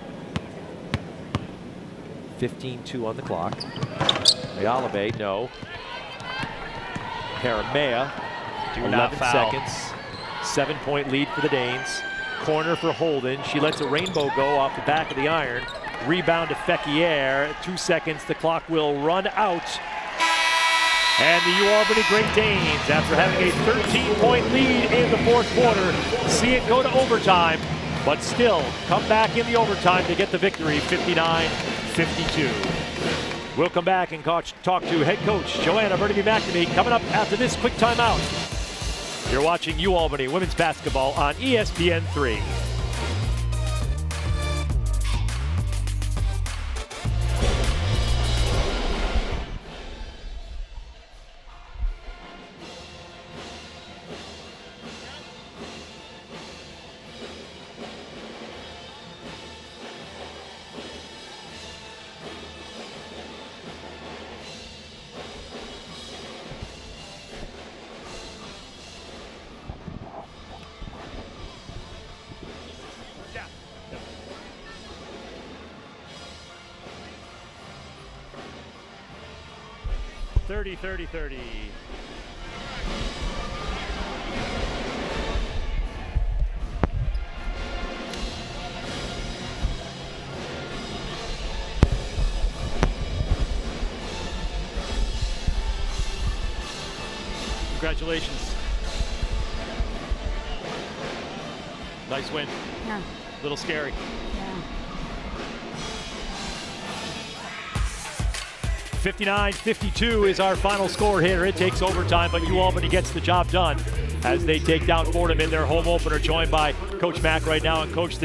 15-2 on the clock. Ayalabe, no. Haramea, 11 seconds. 7-point lead for the Danes. Corner for Holden. She lets a rainbow go off the back of the iron. Rebound to Féquière. 2 seconds. The clock will run out. And the UAlbany Great Danes, after having a 13-point lead in the 4th quarter, see it go to overtime, but still come back in the overtime to get the victory, 59-52. We'll come back and talk to head coach Joanna Burnaby-McNamee coming up after this quick timeout. You're watching UAlbany women's basketball on ESPN3. Thirty. Congratulations. Nice win. Yeah. A little scary. Yeah. 59-52 is our final score here. It takes overtime, but UAlbany gets the job done as they take down Fordham in their home opener, joined by Coach Mack right now. And Coach,